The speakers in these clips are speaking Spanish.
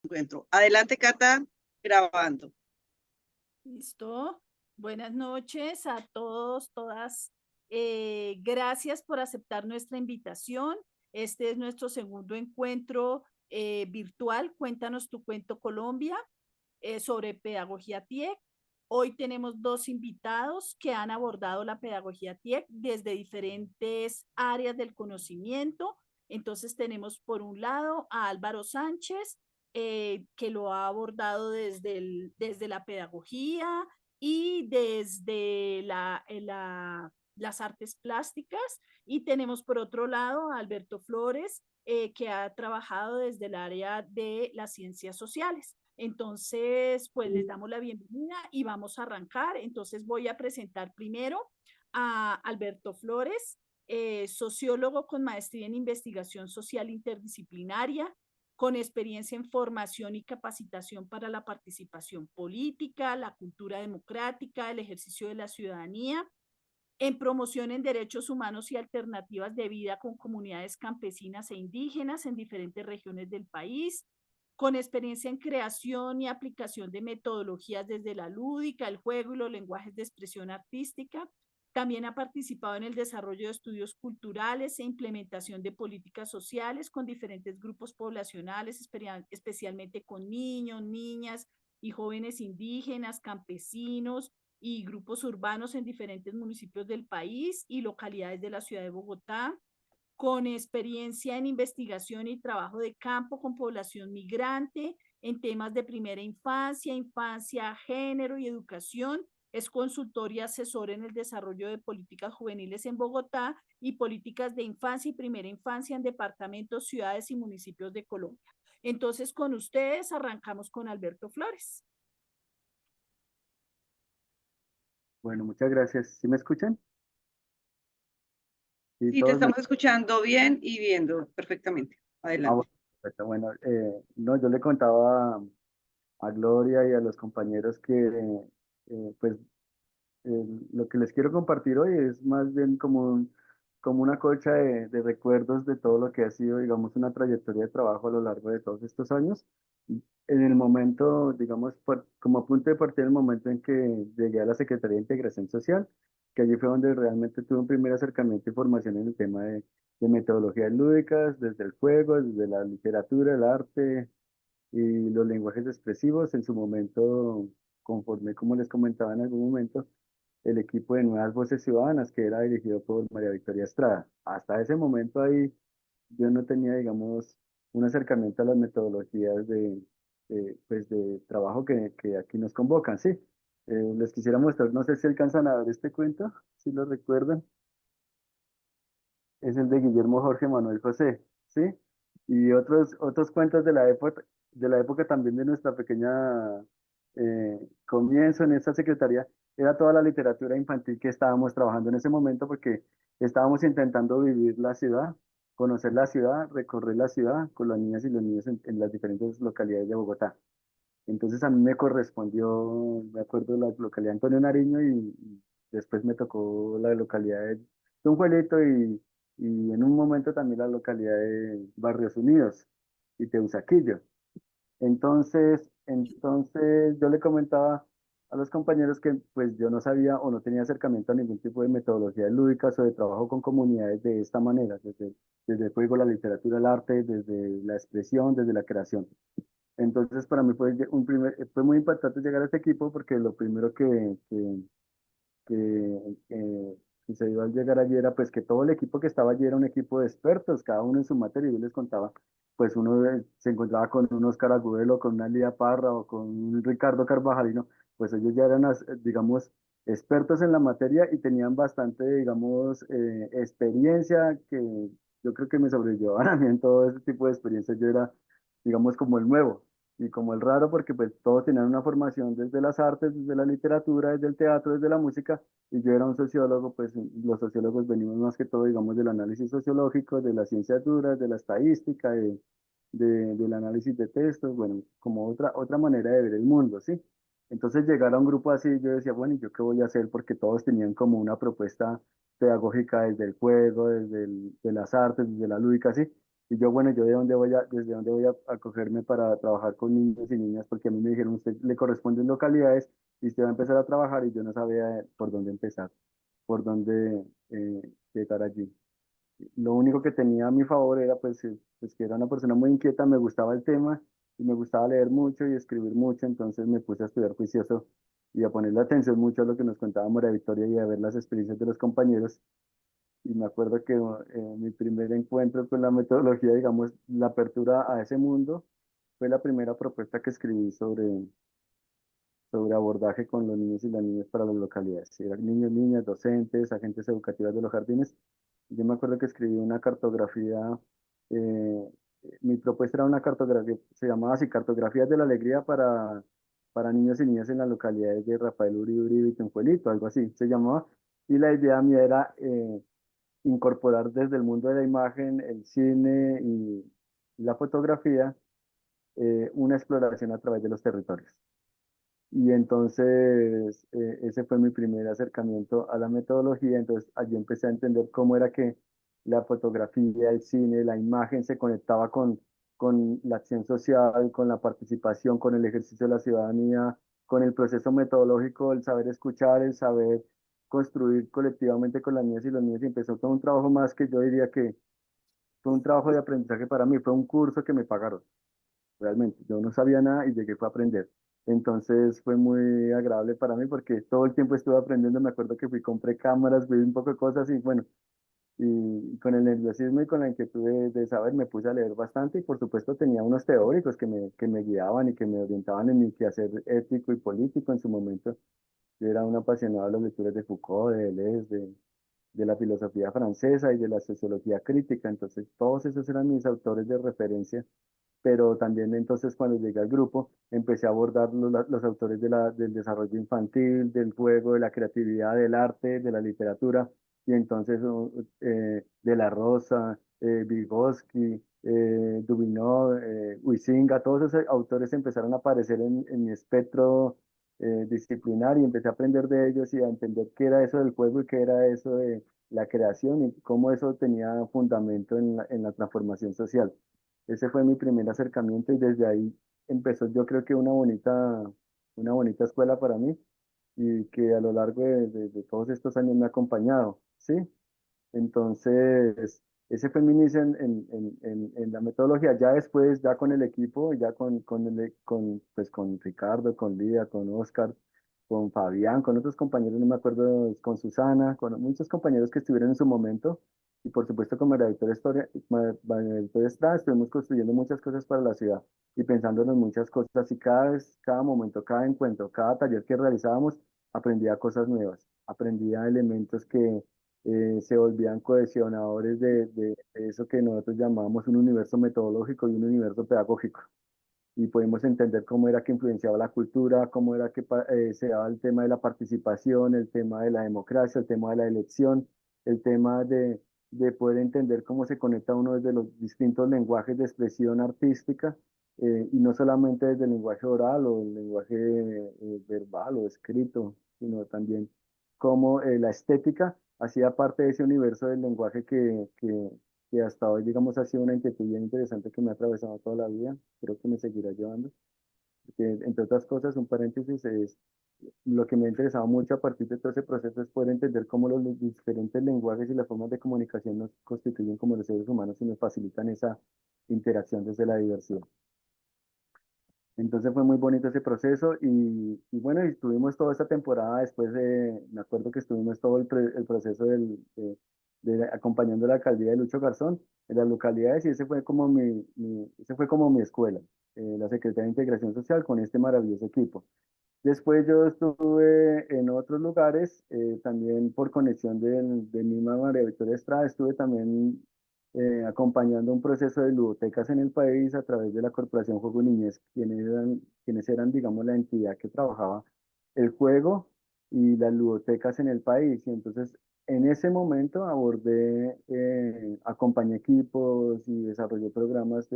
Encuentro. Adelante, Cata, grabando. Listo. Buenas noches a todos, todas. Gracias por aceptar nuestra invitación. Este es nuestro segundo encuentro virtual. Cuéntanos tu cuento Colombia sobre pedagogía TIEC. Hoy tenemos dos invitados que han abordado la pedagogía TIEC desde diferentes áreas del conocimiento. Entonces tenemos por un lado a Álvaro Sánchez, que lo ha abordado desde la pedagogía y desde las artes plásticas. Y tenemos por otro lado a Alberto Flores, que ha trabajado desde el área de las ciencias sociales. Entonces, pues les damos la bienvenida y vamos a arrancar. Entonces voy a presentar primero a Alberto Flores, sociólogo con maestría en investigación social interdisciplinaria, con experiencia en formación y capacitación para la participación política, la cultura democrática, el ejercicio de la ciudadanía, en promoción en derechos humanos y alternativas de vida con comunidades campesinas e indígenas en diferentes regiones del país, con experiencia en creación y aplicación de metodologías desde la lúdica, el juego y los lenguajes de expresión artística. También ha participado en el desarrollo de estudios culturales e implementación de políticas sociales con diferentes grupos poblacionales, especialmente con niños, niñas y jóvenes indígenas, campesinos y grupos urbanos en diferentes municipios del país y localidades de la ciudad de Bogotá, con experiencia en investigación y trabajo de campo con población migrante en temas de primera infancia, infancia, género y educación. Es consultor y asesor en el desarrollo de políticas juveniles en Bogotá y políticas de infancia y primera infancia en departamentos, ciudades y municipios de Colombia. Entonces, con ustedes arrancamos con Alberto Flores. Bueno, muchas gracias. ¿Sí me escuchan? Sí, Sí, te todos me... estamos escuchando bien y viendo perfectamente. Bueno, Adelante. perfecto. Bueno, no, yo le contaba a Gloria y a los compañeros que, pues, lo que les quiero compartir hoy es más bien como una colcha de recuerdos de todo lo que ha sido, digamos, una trayectoria de trabajo a lo largo de todos estos años. En el momento, digamos, como punto de partida, en el momento en que llegué a la Secretaría de Integración Social, que allí fue donde realmente tuve un primer acercamiento y formación en el tema de metodologías lúdicas, desde el juego, desde la literatura, el arte y los lenguajes expresivos. En su momento, conforme como les comentaba en algún momento, el equipo de Nuevas Voces Ciudadanas, que era dirigido por María Victoria Estrada. Hasta ese momento ahí yo no tenía, digamos, un acercamiento a las metodologías pues de trabajo que aquí nos convocan, sí. Les quisiera mostrar, no sé si alcanzan a ver este cuento, si lo recuerdan, es el de Guillermo Jorge Manuel José, ¿sí? Y otros cuentos de la época también de nuestra pequeña comienzo en esta secretaría, era toda la literatura infantil que estábamos trabajando en ese momento porque estábamos intentando vivir la ciudad, conocer la ciudad, recorrer la ciudad con las niñas y los niños en las diferentes localidades de Bogotá. Entonces a mí me correspondió, me acuerdo, la localidad de Antonio Nariño y después me tocó la localidad de Tunjuelito y en un momento también la localidad de Barrios Unidos y Teusaquillo. Entonces yo le comentaba a los compañeros que pues yo no sabía o no tenía acercamiento a ningún tipo de metodologías lúdicas o de trabajo con comunidades de esta manera, desde el juego, la literatura, el arte, desde la expresión, desde la creación. Entonces, para mí fue muy impactante llegar a este equipo porque lo primero que sucedió al llegar allí era pues que todo el equipo que estaba allí era un equipo de expertos, cada uno en su materia. Y yo les contaba, pues uno se encontraba con un Oscar Agudelo, con una Lía Parra o con un Ricardo Carvajalino, pues ellos ya eran, digamos, expertos en la materia y tenían bastante, digamos, experiencia que yo creo que me sobrellevaban a mí en todo ese tipo de experiencias. Yo era, digamos, como el nuevo y como el raro porque pues todos tenían una formación desde las artes, desde la literatura, desde el teatro, desde la música y yo era un sociólogo, pues los sociólogos venimos más que todo, digamos, del análisis sociológico, de las ciencias duras, de la estadística, del análisis de textos, bueno, como otra manera de ver el mundo, ¿sí? Entonces llegar a un grupo así, yo decía, bueno, ¿y yo qué voy a hacer? Porque todos tenían como una propuesta pedagógica desde el juego, de las artes, desde la lúdica, ¿sí? Y yo, bueno, yo de dónde voy desde dónde voy a acogerme para trabajar con niños y niñas, porque a mí me dijeron, usted le corresponden localidades y usted va a empezar a trabajar y yo no sabía por dónde empezar, por dónde llegar allí. Lo único que tenía a mi favor era pues que era una persona muy inquieta, me gustaba el tema y me gustaba leer mucho y escribir mucho, entonces me puse a estudiar juicioso y a ponerle atención mucho a lo que nos contaba María Victoria y a ver las experiencias de los compañeros. Y me acuerdo que mi primer encuentro con la metodología, digamos, la apertura a ese mundo, fue la primera propuesta que escribí sobre abordaje con los niños y las niñas para las localidades. Eran niños, niñas, docentes, agentes educativos de los jardines. Yo me acuerdo que escribí una cartografía, eh, mi propuesta era una cartografía, se llamaba así, Cartografías de la Alegría para niños y niñas en las localidades de Rafael Uribe Uribe y Tunjuelito, algo así se llamaba. Y la idea mía era incorporar desde el mundo de la imagen, el cine y la fotografía, una exploración a través de los territorios. Y entonces ese fue mi primer acercamiento a la metodología. Entonces allí empecé a entender cómo era que la fotografía, el cine, la imagen se conectaba con la acción social, con la participación, con el ejercicio de la ciudadanía, con el proceso metodológico, el saber escuchar, el saber construir colectivamente con las niñas y los niños. Y empezó todo un trabajo más que yo diría que fue un trabajo de aprendizaje para mí, fue un curso que me pagaron realmente. Yo no sabía nada y llegué fue a aprender. Entonces fue muy agradable para mí porque todo el tiempo estuve aprendiendo. Me acuerdo que fui, compré cámaras, vi un poco de cosas y bueno, y con el nerviosismo y con la inquietud de saber me puse a leer bastante y por supuesto tenía unos teóricos que me guiaban y que me orientaban en mi quehacer ético y político en su momento. Yo era un apasionado de las lecturas de Foucault, de Deleuze, de la filosofía francesa y de la sociología crítica. Entonces todos esos eran mis autores de referencia, pero también entonces cuando llegué al grupo empecé a abordar los autores del desarrollo infantil, del juego, de la creatividad, del arte, de la literatura, y entonces de la Rosa, Vygotsky, Dubinov, Huizinga, todos esos autores empezaron a aparecer en mi espectro disciplinar y empecé a aprender de ellos y a entender qué era eso del juego y qué era eso de la creación y cómo eso tenía fundamento en la transformación social. Ese fue mi primer acercamiento y desde ahí empezó yo creo que una bonita escuela para mí y que a lo largo de todos estos años me ha acompañado, ¿sí? Entonces, ese fue mi inicio en la metodología. Ya después, ya con el equipo, ya pues, con Ricardo, con Lidia, con Oscar, con Fabián, con otros compañeros, no me acuerdo, con Susana, con muchos compañeros que estuvieron en su momento. Y por supuesto, con María Victoria María Victoria Estrada, estuvimos construyendo muchas cosas para la ciudad y pensándonos muchas cosas. Y cada vez, cada momento, cada encuentro, cada taller que realizábamos, aprendía cosas nuevas, aprendía elementos que se volvían cohesionadores de eso que nosotros llamábamos un universo metodológico y un universo pedagógico. Y podemos entender cómo era que influenciaba la cultura, cómo era que se daba el tema de la participación, el tema de la democracia, el tema de la elección, el tema de poder entender cómo se conecta uno desde los distintos lenguajes de expresión artística, y no solamente desde el lenguaje oral o el lenguaje verbal o escrito, sino también cómo la estética hacía parte de ese universo del lenguaje que hasta hoy, digamos, ha sido una inquietud bien interesante que me ha atravesado toda la vida, creo que me seguirá llevando. Porque, entre otras cosas, un paréntesis es lo que me ha interesado mucho a partir de todo ese proceso es poder entender cómo los diferentes lenguajes y las formas de comunicación nos constituyen como los seres humanos y nos facilitan esa interacción desde la diversidad. Entonces fue muy bonito ese proceso y bueno, y estuvimos toda esta temporada, después me acuerdo que estuvimos todo el proceso de acompañando la alcaldía de Lucho Garzón en las localidades y ese fue como mi escuela, la Secretaría de Integración Social con este maravilloso equipo. Después yo estuve en otros lugares, también por conexión de mi mamá María Victoria Estrada, estuve también acompañando un proceso de ludotecas en el país a través de la Corporación Juego y Niñez, quienes eran, digamos, la entidad que trabajaba el juego y las ludotecas en el país. Y entonces, en ese momento abordé, acompañé equipos y desarrollé programas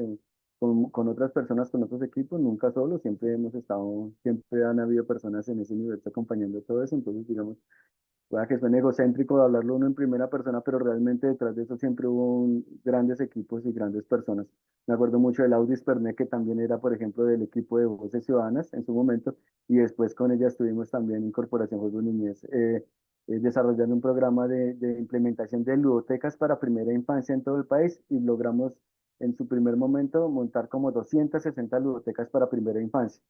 con otras personas, con otros equipos, nunca solo, siempre han habido personas en ese universo acompañando todo eso, entonces digamos, pueda que suene egocéntrico hablarlo uno en primera persona, pero realmente detrás de eso siempre hubo grandes equipos y grandes personas. Me acuerdo mucho de Laudis Pernet, que también era, por ejemplo, del equipo de Voces Ciudadanas en su momento, y después con ella estuvimos también en Corporación Juegos Niñez, desarrollando un programa de implementación de ludotecas para primera infancia en todo el país, y logramos en su primer momento montar como 260 ludotecas para primera infancia.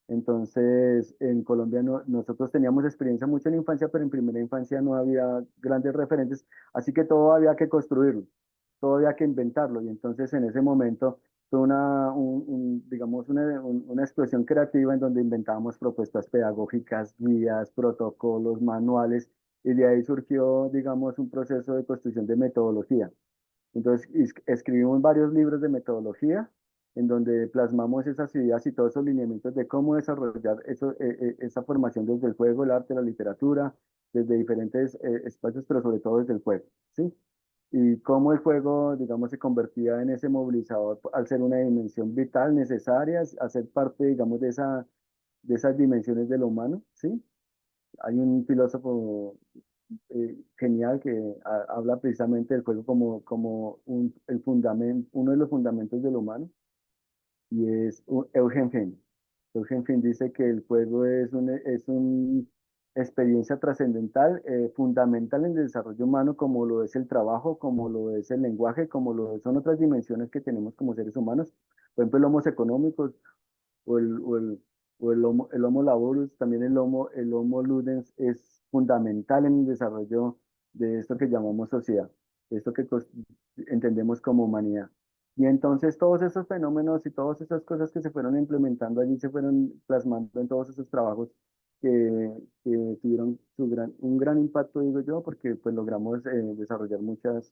Entonces, en Colombia nosotros teníamos experiencia mucho en infancia, pero en primera infancia no había grandes referentes, así que todo había que construirlo, todo había que inventarlo. Y entonces en ese momento fue digamos, una explosión creativa en donde inventábamos propuestas pedagógicas, guías, protocolos, manuales, y de ahí surgió, digamos, un proceso de construcción de metodología. Entonces, escribimos varios libros de metodología en donde plasmamos esas ideas y todos esos lineamientos de cómo desarrollar esa formación desde el juego, el arte, la literatura, desde diferentes espacios, pero sobre todo desde el juego, ¿sí? Y cómo el juego, digamos, se convertía en ese movilizador al ser una dimensión vital, necesaria, a ser parte, digamos, de esas dimensiones de lo humano, ¿sí? Hay un filósofo genial que habla precisamente del juego como el fundamento, uno de los fundamentos del humano, y es Eugen Finn. Eugen Finn dice que el juego es una experiencia trascendental, fundamental en el desarrollo humano, como lo es el trabajo, como lo es el lenguaje, son otras dimensiones que tenemos como seres humanos. Por ejemplo, el Homo económicos o el Homo laborus, también el Homo ludens es fundamental en el desarrollo de esto que llamamos sociedad, de esto que entendemos como humanidad. Y entonces todos esos fenómenos y todas esas cosas que se fueron implementando allí se fueron plasmando en todos esos trabajos que tuvieron un gran impacto, digo yo, porque pues logramos desarrollar muchos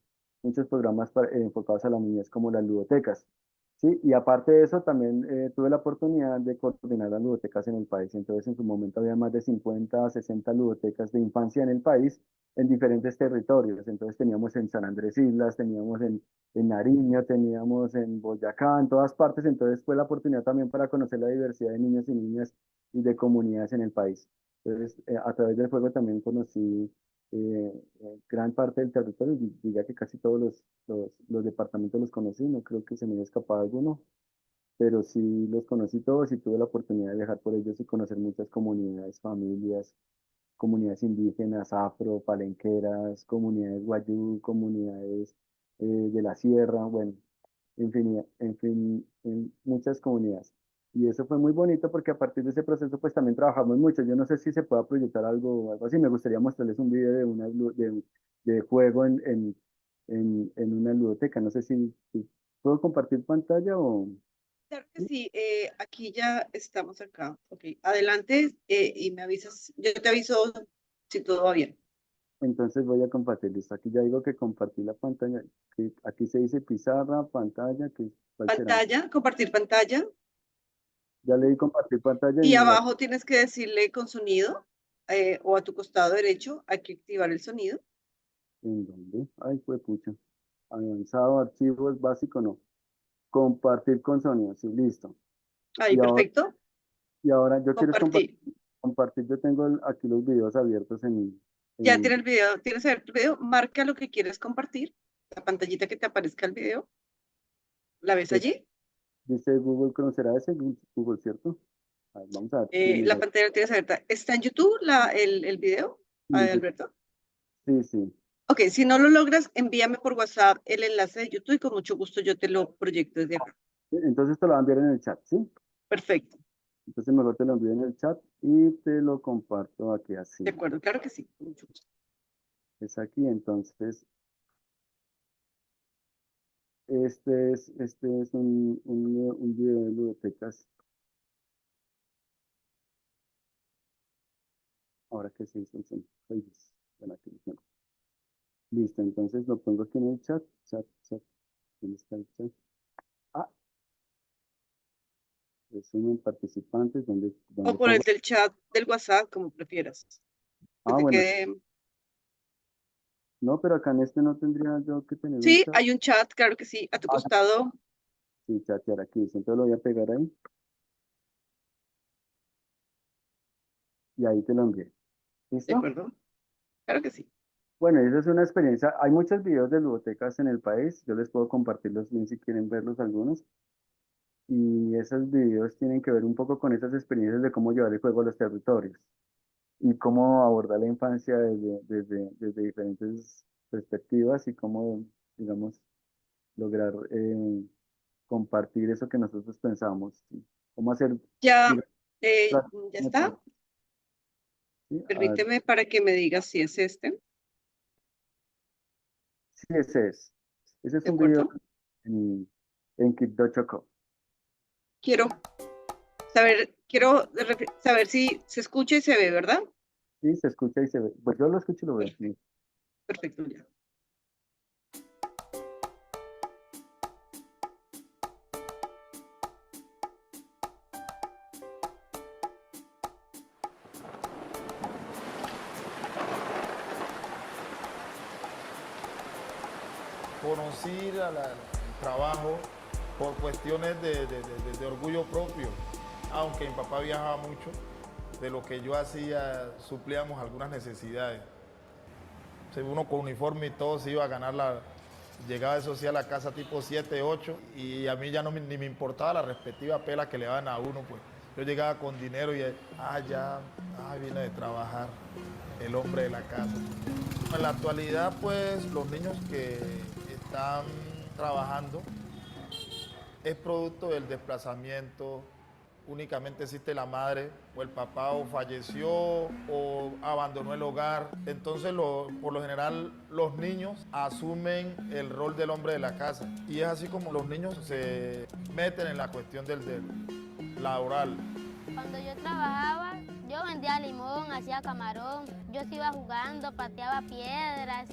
programas enfocados a la niñez como las ludotecas. Sí, y aparte de eso, también tuve la oportunidad de coordinar las ludotecas en el país. Entonces, en su momento había más de 50 a 60 ludotecas de infancia en el país, en diferentes territorios. Entonces, teníamos en San Andrés Islas, teníamos en Nariño, teníamos en Boyacá, en todas partes. Entonces, fue la oportunidad también para conocer la diversidad de niños y niñas y de comunidades en el país. Entonces, a través del juego también conocí gran parte del territorio, diría que casi todos los departamentos los conocí, no creo que se me haya escapado alguno, pero sí los conocí todos y tuve la oportunidad de viajar por ellos y conocer muchas comunidades, familias, comunidades indígenas, afro, palenqueras, comunidades guayú, comunidades de la sierra, bueno, en muchas comunidades. Y eso fue muy bonito porque a partir de ese proceso pues también trabajamos mucho. Yo no sé si se pueda proyectar algo así. Me gustaría mostrarles un video de juego en una ludoteca. No sé si puedo compartir pantalla o... Claro que sí, aquí ya estamos acá. Ok, adelante y me avisas. Yo te aviso si todo va bien. Entonces voy a compartir. Listo. Aquí ya digo que compartí la pantalla. Aquí se dice pizarra, pantalla, ¿cuál será? Pantalla, compartir pantalla. Ya le di compartir pantalla y Y mira, abajo tienes que decirle con sonido o a tu costado derecho hay que activar el sonido. ¿en dónde? Ay, fue pucha. Avanzado, archivos, básico, no. Compartir con sonido, sí, listo. Ahí, Y ahora, perfecto. y ahora yo quiero Compartir. compartir, yo tengo aquí los videos abiertos Ya en, tiene el video, tienes abierto el video, marca lo que quieres compartir, la pantallita que te aparezca el video, ¿la ves pues, allí? dice Google Chrome, ¿será ese Google, cierto? A ver, vamos a ver si La mira. pantalla la tienes abierta. ¿Está en YouTube el video, Sí, Alberto? sí, sí. Ok, si no lo logras, envíame por WhatsApp el enlace de YouTube y con mucho gusto yo te lo proyecto desde acá. Entonces te lo van a enviar en el chat, ¿sí? Perfecto, Entonces mejor te lo envío en el chat y te lo comparto aquí de así. acuerdo, claro que sí, con mucho gusto. Es aquí, entonces, este es un video de bibliotecas. Ahora que se hizo el país. Bueno, aquí lo tengo. Listo, entonces lo pongo aquí en el chat. ¿Dónde está el chat? Ah, resumen participantes, O donde por el pongo. del chat del WhatsApp, como prefieras. Que te Bueno, quede. no, pero acá en este no tendría yo que tener un Sí, chat. hay un chat, claro que sí, a tu Ah, costado. sí, chatear aquí, dice, entonces lo voy a pegar ahí y ahí te lo envié. De ¿Listo? acuerdo. Claro que sí. Bueno, esa es una experiencia. Hay muchos videos de ludotecas en el país. Yo les puedo compartir los links si quieren verlos algunos. Y esos videos tienen que ver un poco con esas experiencias de cómo llevar el juego a los territorios y cómo abordar la infancia desde diferentes perspectivas y cómo, digamos, lograr compartir eso que nosotros pensamos. ¿Sí? Cómo hacer, Ya, digamos, ya está. ¿sí? A ver, Permíteme para que me digas si es este, sí, ese es. Ese es ¿de un video acuerdo? en Kit.choco. Quiero saber si se escucha y se ve, ¿verdad? Sí, se escucha y se ve. Pues yo lo escucho y lo veo. Perfecto, Sí. perfecto, ya. Conocí el trabajo por cuestiones de orgullo propio. Aunque mi papá viajaba mucho, de lo que yo hacía suplíamos algunas necesidades. O sea, uno con uniforme y todo se iba a ganar llegaba eso sí a la casa tipo 7, 8 y a mí ya ni me importaba la respectiva pela que le daban a uno, pues. Yo llegaba con dinero y viene de trabajar el hombre de la casa. En la actualidad, pues, los niños que están trabajando es producto del desplazamiento. Únicamente existe la madre o el papá o falleció o abandonó el hogar. Entonces, por lo general, los niños asumen el rol del hombre de la casa. Y es así como los niños se meten en la cuestión del laboral. Cuando yo trabajaba, yo vendía limón, hacía camarón, yo se iba jugando, pateaba piedras.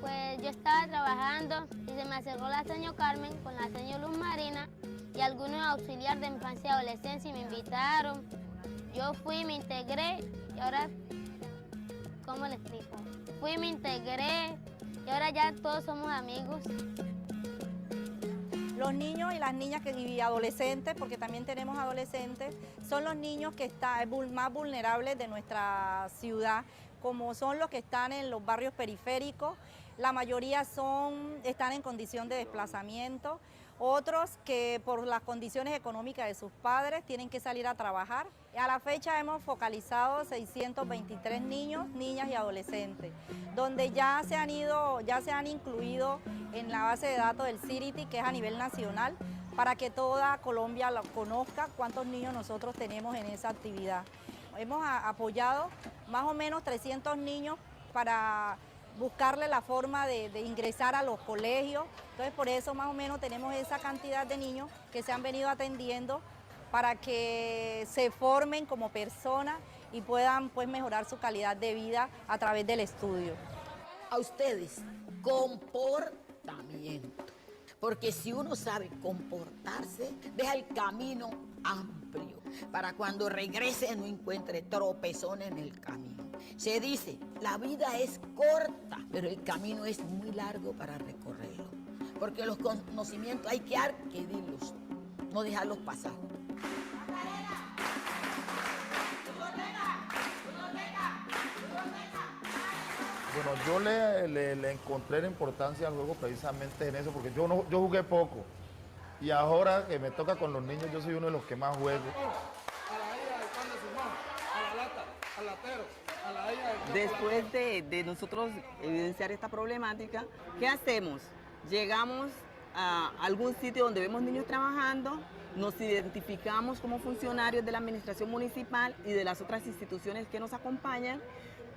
Pues yo estaba trabajando y se me acercó la señora Carmen con la señora Luz Marina y algunos auxiliares de infancia y adolescencia y me invitaron. Yo fui, me integré y ahora, ¿cómo le explico? Fui, me integré y ahora ya todos somos amigos. Los niños y las niñas y adolescentes, porque también tenemos adolescentes, son los niños que están más vulnerables de nuestra ciudad, como son los que están en los barrios periféricos. La mayoría están en condición de desplazamiento, otros que por las condiciones económicas de sus padres tienen que salir a trabajar. A la fecha hemos focalizado 623 niños, niñas y adolescentes, donde ya se han incluido en la base de datos del CIRITI, que es a nivel nacional, para que toda Colombia lo conozca cuántos niños nosotros tenemos en esa actividad. Hemos apoyado más o menos 300 niños para buscarle la forma de ingresar a los colegios. Entonces, por eso más o menos tenemos esa cantidad de niños que se han venido atendiendo para que se formen como personas y puedan pues mejorar su calidad de vida a través del estudio. A ustedes, comportamiento. Porque si uno sabe comportarse, deja el camino amplio para cuando regrese no encuentre tropezones en el camino. Se dice, la vida es corta, pero el camino es muy largo para recorrerlo. Porque los conocimientos hay que adquirirlos, no dejarlos pasar. Bueno, yo le encontré la importancia al juego precisamente en eso, porque yo jugué poco. Y ahora que me toca con los niños, yo soy uno de los que más juego. Después de nosotros evidenciar esta problemática, ¿qué hacemos? Llegamos a algún sitio donde vemos niños trabajando, nos identificamos como funcionarios de la administración municipal y de las otras instituciones que nos acompañan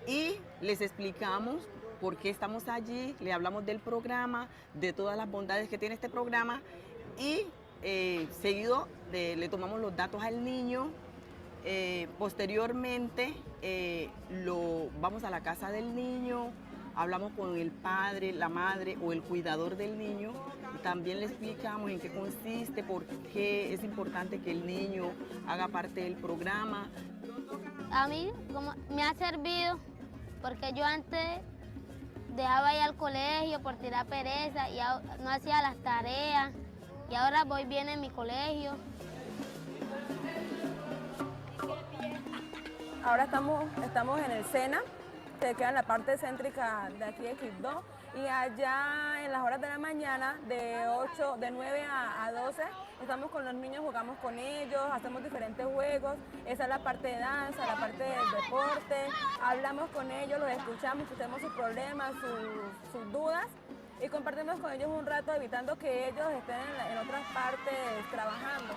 y les explicamos por qué estamos allí, le hablamos del programa, de todas las bondades que tiene este programa y seguido le tomamos los datos al niño. Posteriormente vamos a la casa del niño, hablamos con el padre, la madre o el cuidador del niño y también le explicamos en qué consiste, por qué es importante que el niño haga parte del programa. A mí me ha servido porque yo antes dejaba ir al colegio por tirar pereza y no hacía las tareas y ahora voy bien en mi colegio. Ahora estamos en el SENA, que queda en la parte céntrica de aquí de Quibdó. Y allá en las horas de la mañana, de 9 a 12, estamos con los niños, jugamos con ellos, hacemos diferentes juegos. Esa es la parte de danza, la parte del deporte. Hablamos con ellos, los escuchamos sus problemas, sus dudas. Y compartimos con ellos un rato, evitando que ellos estén en otras partes trabajando.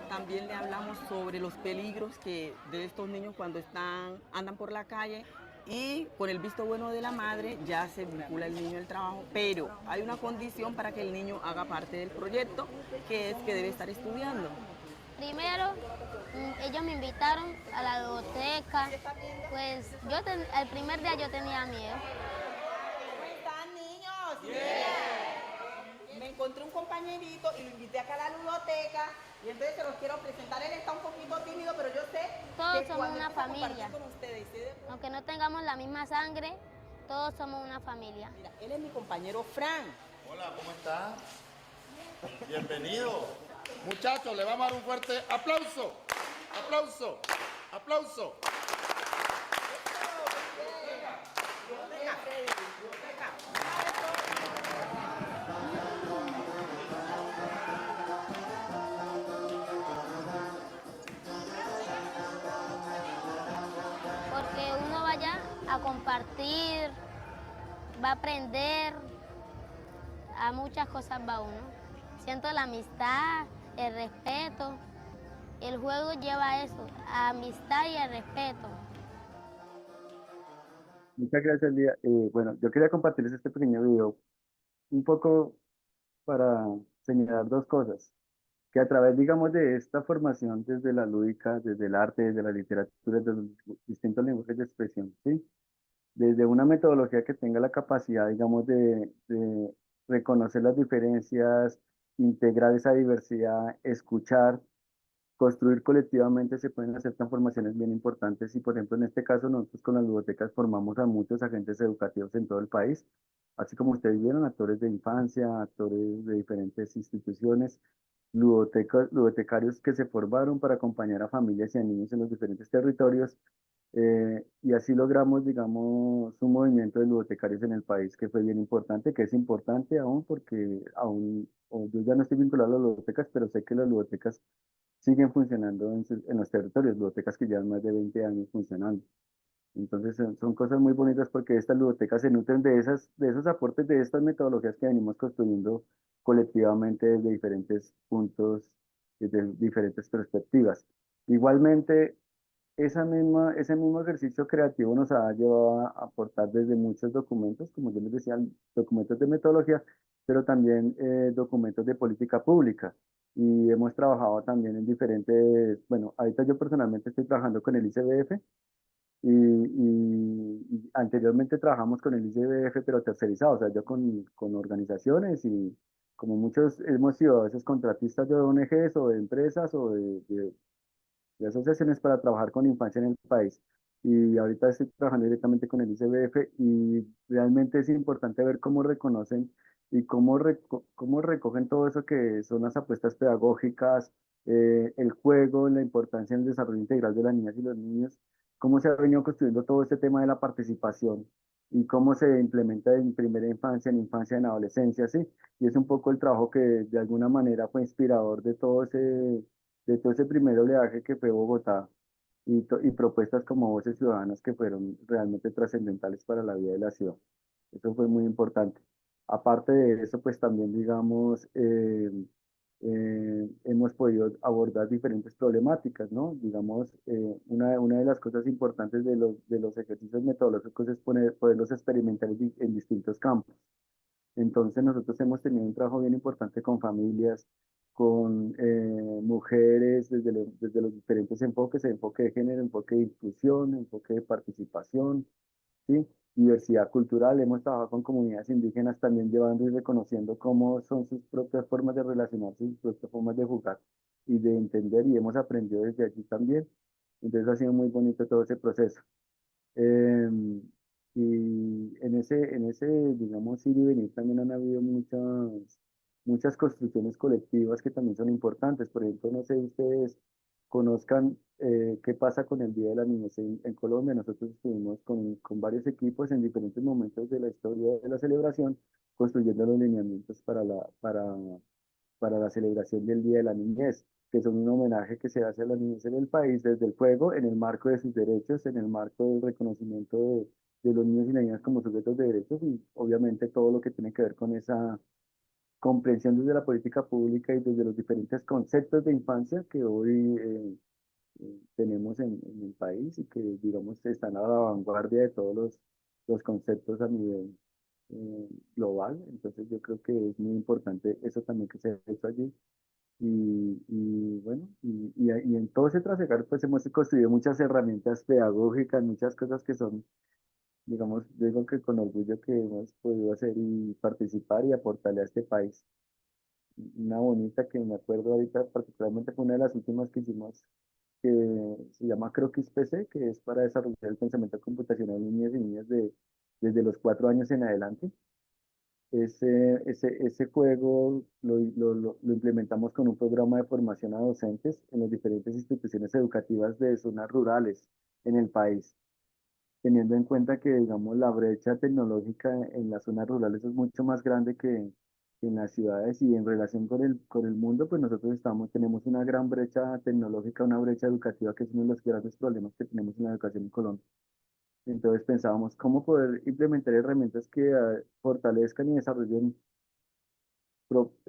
También le hablamos sobre los peligros de estos niños cuando andan por la calle, y con el visto bueno de la madre ya se vincula el niño al trabajo, pero hay una condición para que el niño haga parte del proyecto, que es que debe estar estudiando. Primero, ellos me invitaron a la biblioteca, pues el primer día yo tenía miedo. ¿Cómo están, niños? Bien. Me encontré un compañerito y lo invité acá a la biblioteca, y entonces se los quiero presentar. Él está un poquito tímido, pero yo sé todos que somos una familia. Con ustedes, aunque no tengamos la misma sangre, todos somos una familia. Mira, él es mi compañero Fran. Hola, ¿cómo estás? Bienvenido. Muchachos, le vamos a dar un fuerte aplauso. Aplauso. Aplauso. Porque uno vaya a compartir, va a aprender, a muchas cosas va uno. Siento la amistad, el respeto. El juego lleva eso, a amistad y el respeto. Muchas gracias, Lía. Bueno, yo quería compartirles este pequeño video un poco para señalar dos cosas, que a través, digamos, de esta formación desde la lúdica, desde el arte, desde la literatura, desde los distintos lenguajes de expresión, ¿sí? Desde una metodología que tenga la capacidad, digamos, de reconocer las diferencias, integrar esa diversidad, escuchar, construir colectivamente, se pueden hacer transformaciones bien importantes. Y por ejemplo, en este caso, nosotros con las bibliotecas formamos a muchos agentes educativos en todo el país, así como ustedes vieron, actores de infancia, actores de diferentes instituciones, ludotecarios que se formaron para acompañar a familias y a niños en los diferentes territorios. Y así logramos, digamos, un movimiento de ludotecarios en el país que fue bien importante, que es importante aún porque aún, yo ya no estoy vinculado a las ludotecas, pero sé que las ludotecas siguen funcionando en los territorios, bibliotecas que llevan más de 20 años funcionando. Entonces son cosas muy bonitas porque estas bibliotecas se nutren de esos aportes, de estas metodologías que venimos construyendo colectivamente desde diferentes puntos, desde diferentes perspectivas. Igualmente, ese mismo ejercicio creativo nos ha llevado a aportar desde muchos documentos, como yo les decía, documentos de metodología, pero también documentos de política pública. Y hemos trabajado también en diferentes, bueno, ahorita yo personalmente estoy trabajando con el ICBF y anteriormente trabajamos con el ICBF, pero tercerizado, o sea, yo con organizaciones y como muchos hemos sido a veces contratistas de ONGs o de empresas o de asociaciones para trabajar con infancia en el país. Y ahorita estoy trabajando directamente con el ICBF y realmente es importante ver cómo reconocen y cómo recogen todo eso que son las apuestas pedagógicas, el juego, la importancia en el desarrollo integral de las niñas y los niños, cómo se ha venido construyendo todo este tema de la participación y cómo se implementa en primera infancia, en adolescencia, ¿sí? Y es un poco el trabajo que de alguna manera fue inspirador de todo ese primer oleaje que fue Bogotá y propuestas como Voces Ciudadanas que fueron realmente trascendentales para la vida de la ciudad. Eso fue muy importante. Aparte de eso, pues también, digamos, hemos podido abordar diferentes problemáticas, ¿no? Digamos, una de las cosas importantes de los ejercicios metodológicos es poderlos experimentar en distintos campos. Entonces nosotros hemos tenido un trabajo bien importante con familias, con mujeres desde los diferentes enfoques, enfoque de género, enfoque de inclusión, enfoque de participación, ¿sí? Diversidad cultural. Hemos trabajado con comunidades indígenas también llevando y reconociendo cómo son sus propias formas de relacionarse, sus propias formas de jugar y de entender y hemos aprendido desde allí también. Entonces ha sido muy bonito todo ese proceso. Em, y digamos, ir y venir también han habido muchas construcciones colectivas que también son importantes. Por ejemplo, no sé si ustedes conozcan ¿qué pasa con el Día de la Niñez en Colombia? Nosotros estuvimos con varios equipos en diferentes momentos de la historia de la celebración, construyendo los lineamientos para la celebración del Día de la Niñez, que son un homenaje que se hace a la niñez en el país desde el juego, en el marco de sus derechos, en el marco del reconocimiento de los niños y las niñas como sujetos de derechos y obviamente todo lo que tiene que ver con esa comprensión desde la política pública y desde los diferentes conceptos de infancia que hoy tenemos en el país y que, digamos, están a la vanguardia de todos los conceptos a nivel global. Entonces yo creo que es muy importante eso también que se ha hecho allí. Y bueno, y en todo ese trasegar pues hemos construido muchas herramientas pedagógicas, muchas cosas que son, digamos, digo que con orgullo que hemos podido hacer y participar y aportarle a este país. Una bonita que me acuerdo ahorita, particularmente fue una de las últimas que hicimos, que se llama Croquis PC, que es para desarrollar el pensamiento computacional en niños y niñas desde los 4 años en adelante. Ese juego lo implementamos con un programa de formación a docentes en las diferentes instituciones educativas de zonas rurales en el país, teniendo en cuenta que, digamos, la brecha tecnológica en las zonas rurales es mucho más grande que en las ciudades y en relación con el mundo, pues nosotros tenemos una gran brecha tecnológica, una brecha educativa que es uno de los grandes problemas que tenemos en la educación en Colombia. Entonces pensábamos cómo poder implementar herramientas que fortalezcan y desarrollen,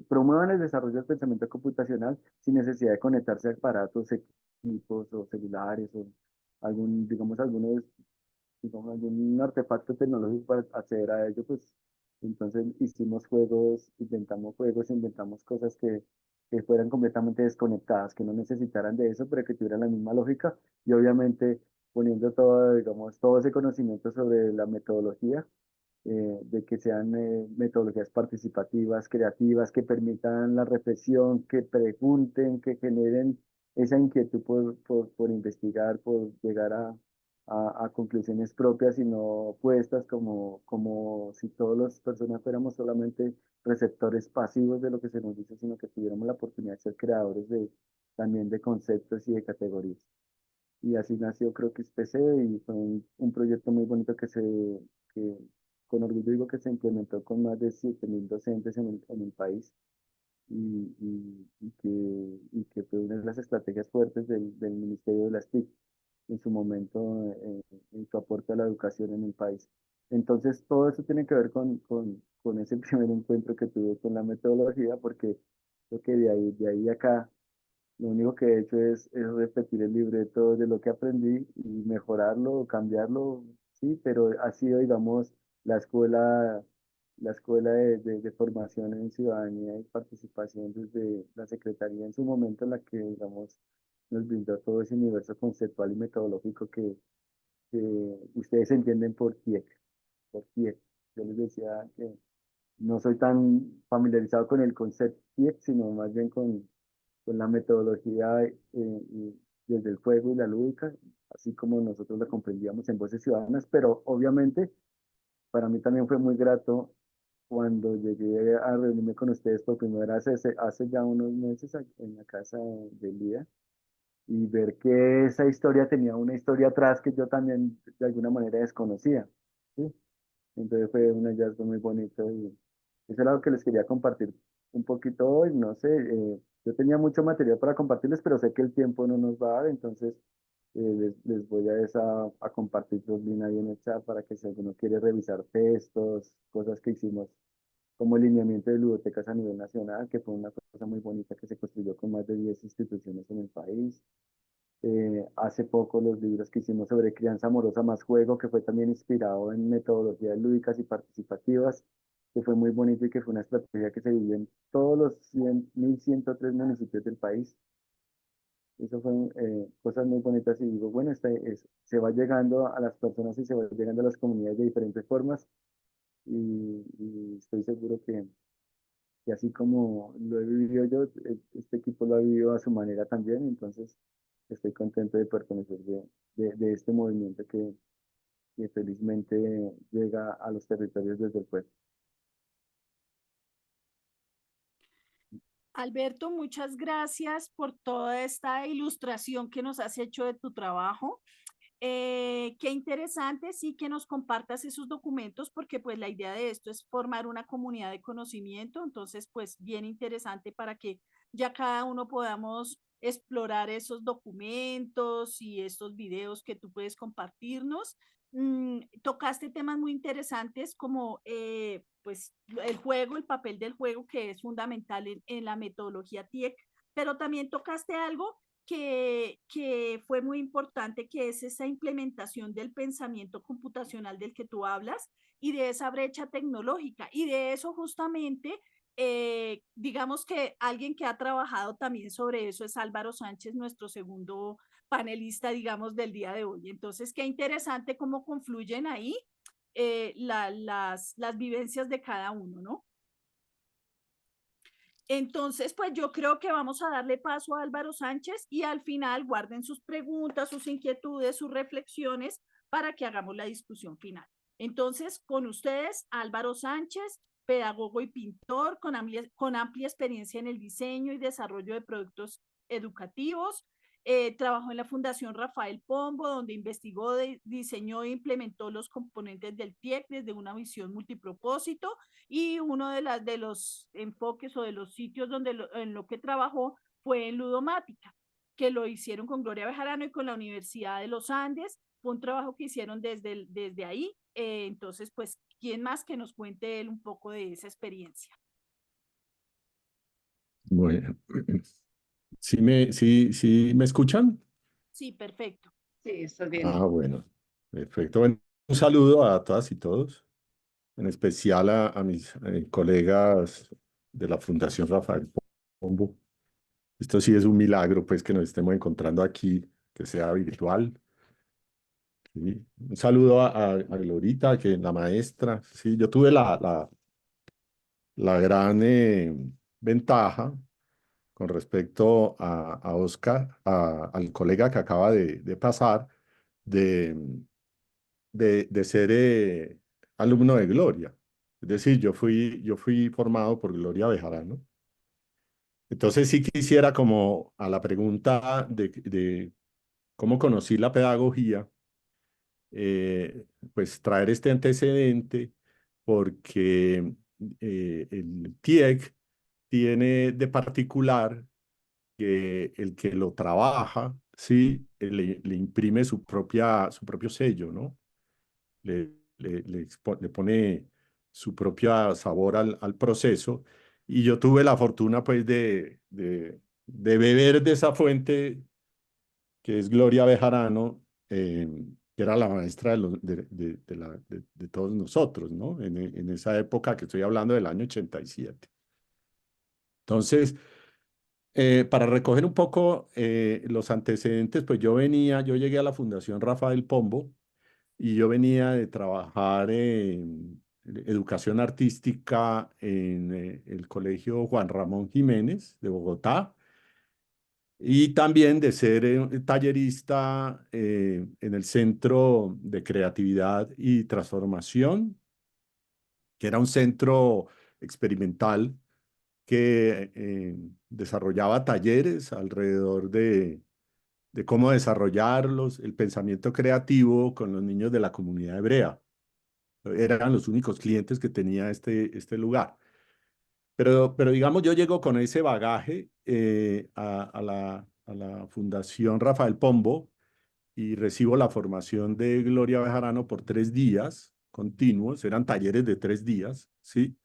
promuevan el desarrollo del pensamiento computacional sin necesidad de conectarse a aparatos, equipos o celulares o digamos, algún artefacto tecnológico para acceder a ello, pues entonces hicimos juegos, inventamos cosas que fueran completamente desconectadas, que no necesitaran de eso, pero que tuvieran la misma lógica y obviamente poniendo todo, digamos, todo ese conocimiento sobre la metodología, de que sean metodologías participativas, creativas, que permitan la reflexión, que pregunten, que generen esa inquietud por investigar, por llegar a conclusiones propias y no puestas como si todas las personas fuéramos solamente receptores pasivos de lo que se nos dice, sino que tuviéramos la oportunidad de ser creadores también de conceptos y de categorías. Y así nació creo que es PC y fue un proyecto muy bonito que con orgullo digo que se implementó con más de 7.000 docentes en el país y que fue una de las estrategias fuertes del Ministerio de las TIC en su momento en su aporte a la educación en el país. Entonces, todo eso tiene que ver con ese primer encuentro que tuve con la metodología, porque creo que de ahí a acá, lo único que he hecho es repetir el libreto de lo que aprendí y mejorarlo, cambiarlo, sí, pero ha sido, digamos, la escuela, la escuela de formación en ciudadanía y participación desde la Secretaría en su momento en la que, digamos, nos brindó todo ese universo conceptual y metodológico que ustedes entienden por TIEC, por TIEC. Yo les decía que no soy tan familiarizado con el concepto TIEC, sino más bien con la metodología y desde el juego y la lúdica, así como nosotros la comprendíamos en Voces Ciudadanas, pero obviamente para mí también fue muy grato cuando llegué a reunirme con ustedes por primera vez hace ya unos meses en la casa de Lía y ver que esa historia tenía una historia atrás que yo también de alguna manera desconocía, ¿sí? Entonces fue un hallazgo muy bonito y eso era lo que les quería compartir un poquito hoy. No sé, yo tenía mucho material para compartirles, pero sé que el tiempo no nos va a dar, entonces les voy a compartir los links ahí en el chat para que si alguno quiere revisar textos, cosas que hicimos como lineamiento de ludotecas a nivel nacional, que fue una cosa muy bonita que se construyó con más de 10 instituciones en el país. Hace poco los libros que hicimos sobre crianza amorosa más juego, que fue también inspirado en metodologías lúdicas y participativas, que fue muy bonito y que fue una estrategia que se vivió en todos los 1.103 municipios del país. Eso fueron cosas muy bonitas y digo, bueno, se va llegando a las personas y se va llegando a las comunidades de diferentes formas y estoy seguro que así como lo he vivido yo, este equipo lo ha vivido a su manera también, entonces estoy contento de pertenecer de este movimiento que felizmente llega a los territorios desde el pueblo. Alberto, muchas gracias por toda esta ilustración que nos has hecho de tu trabajo. Qué interesante, sí, que nos compartas esos documentos, porque pues la idea de esto es formar una comunidad de conocimiento, entonces pues bien interesante para que ya cada uno podamos explorar esos documentos y estos videos que tú puedes compartirnos. Tocaste temas muy interesantes como pues el juego, el papel del juego que es fundamental en la metodología TIEC, pero también tocaste algo que fue muy importante, que es esa implementación del pensamiento computacional del que tú hablas y de esa brecha tecnológica. Y de eso justamente, digamos que alguien que ha trabajado también sobre eso es Álvaro Sánchez, nuestro segundo panelista, digamos, del día de hoy. Entonces, qué interesante cómo confluyen ahí las vivencias de cada uno, ¿no? Entonces, pues yo creo que vamos a darle paso a Álvaro Sánchez y al final guarden sus preguntas, sus inquietudes, sus reflexiones para que hagamos la discusión final. Entonces, con ustedes, Álvaro Sánchez, pedagogo y pintor con amplia experiencia en el diseño y desarrollo de productos educativos. Trabajó en la Fundación Rafael Pombo, donde investigó, diseñó e implementó los componentes del TIEC desde una visión multipropósito, y uno de los enfoques o de los sitios donde en lo que trabajó fue en ludomática, que lo hicieron con Gloria Bejarano y con la Universidad de los Andes. Fue un trabajo que hicieron desde ahí. Entonces, pues, ¿quién más que nos cuente él un poco de esa experiencia? Bueno, ¿sí me escuchan? Sí, perfecto. Sí, estás bien. Ah, bueno, perfecto. Bueno, un saludo a todas y todos, en especial a mis colegas de la Fundación Rafael Pombo. Esto sí es un milagro, pues, que nos estemos encontrando aquí, que sea virtual. ¿Sí? Un saludo a Glorita, que es la maestra. Sí, yo tuve la gran ventaja con respecto a Oscar, al colega que acaba de pasar, de, de ser alumno de Gloria. Es decir, yo fui formado por Gloria Bejarano. Entonces sí quisiera, como a la pregunta de cómo conocí la pedagogía, pues traer este antecedente, porque el TIEC tiene de particular que el que lo trabaja, sí, le imprime su propio sello, ¿no? Le pone su propio sabor al proceso. Y yo tuve la fortuna, pues, de beber de esa fuente que es Gloria Bejarano, que era la maestra de todos nosotros, ¿no? En esa época que estoy hablando del año 87. Entonces, para recoger un poco los antecedentes, pues yo llegué a la Fundación Rafael Pombo y yo venía de trabajar en educación artística en el Colegio Juan Ramón Jiménez de Bogotá, y también de ser tallerista en el Centro de Creatividad y Transformación, que era un centro experimental que desarrollaba talleres alrededor de cómo desarrollarlos, el pensamiento creativo con los niños de la comunidad hebrea. Eran los únicos clientes que tenía este lugar. Pero digamos, yo llego con ese bagaje a la Fundación Rafael Pombo y recibo la formación de Gloria Bejarano por 3 días continuos. Eran talleres de 3 días, ¿sí?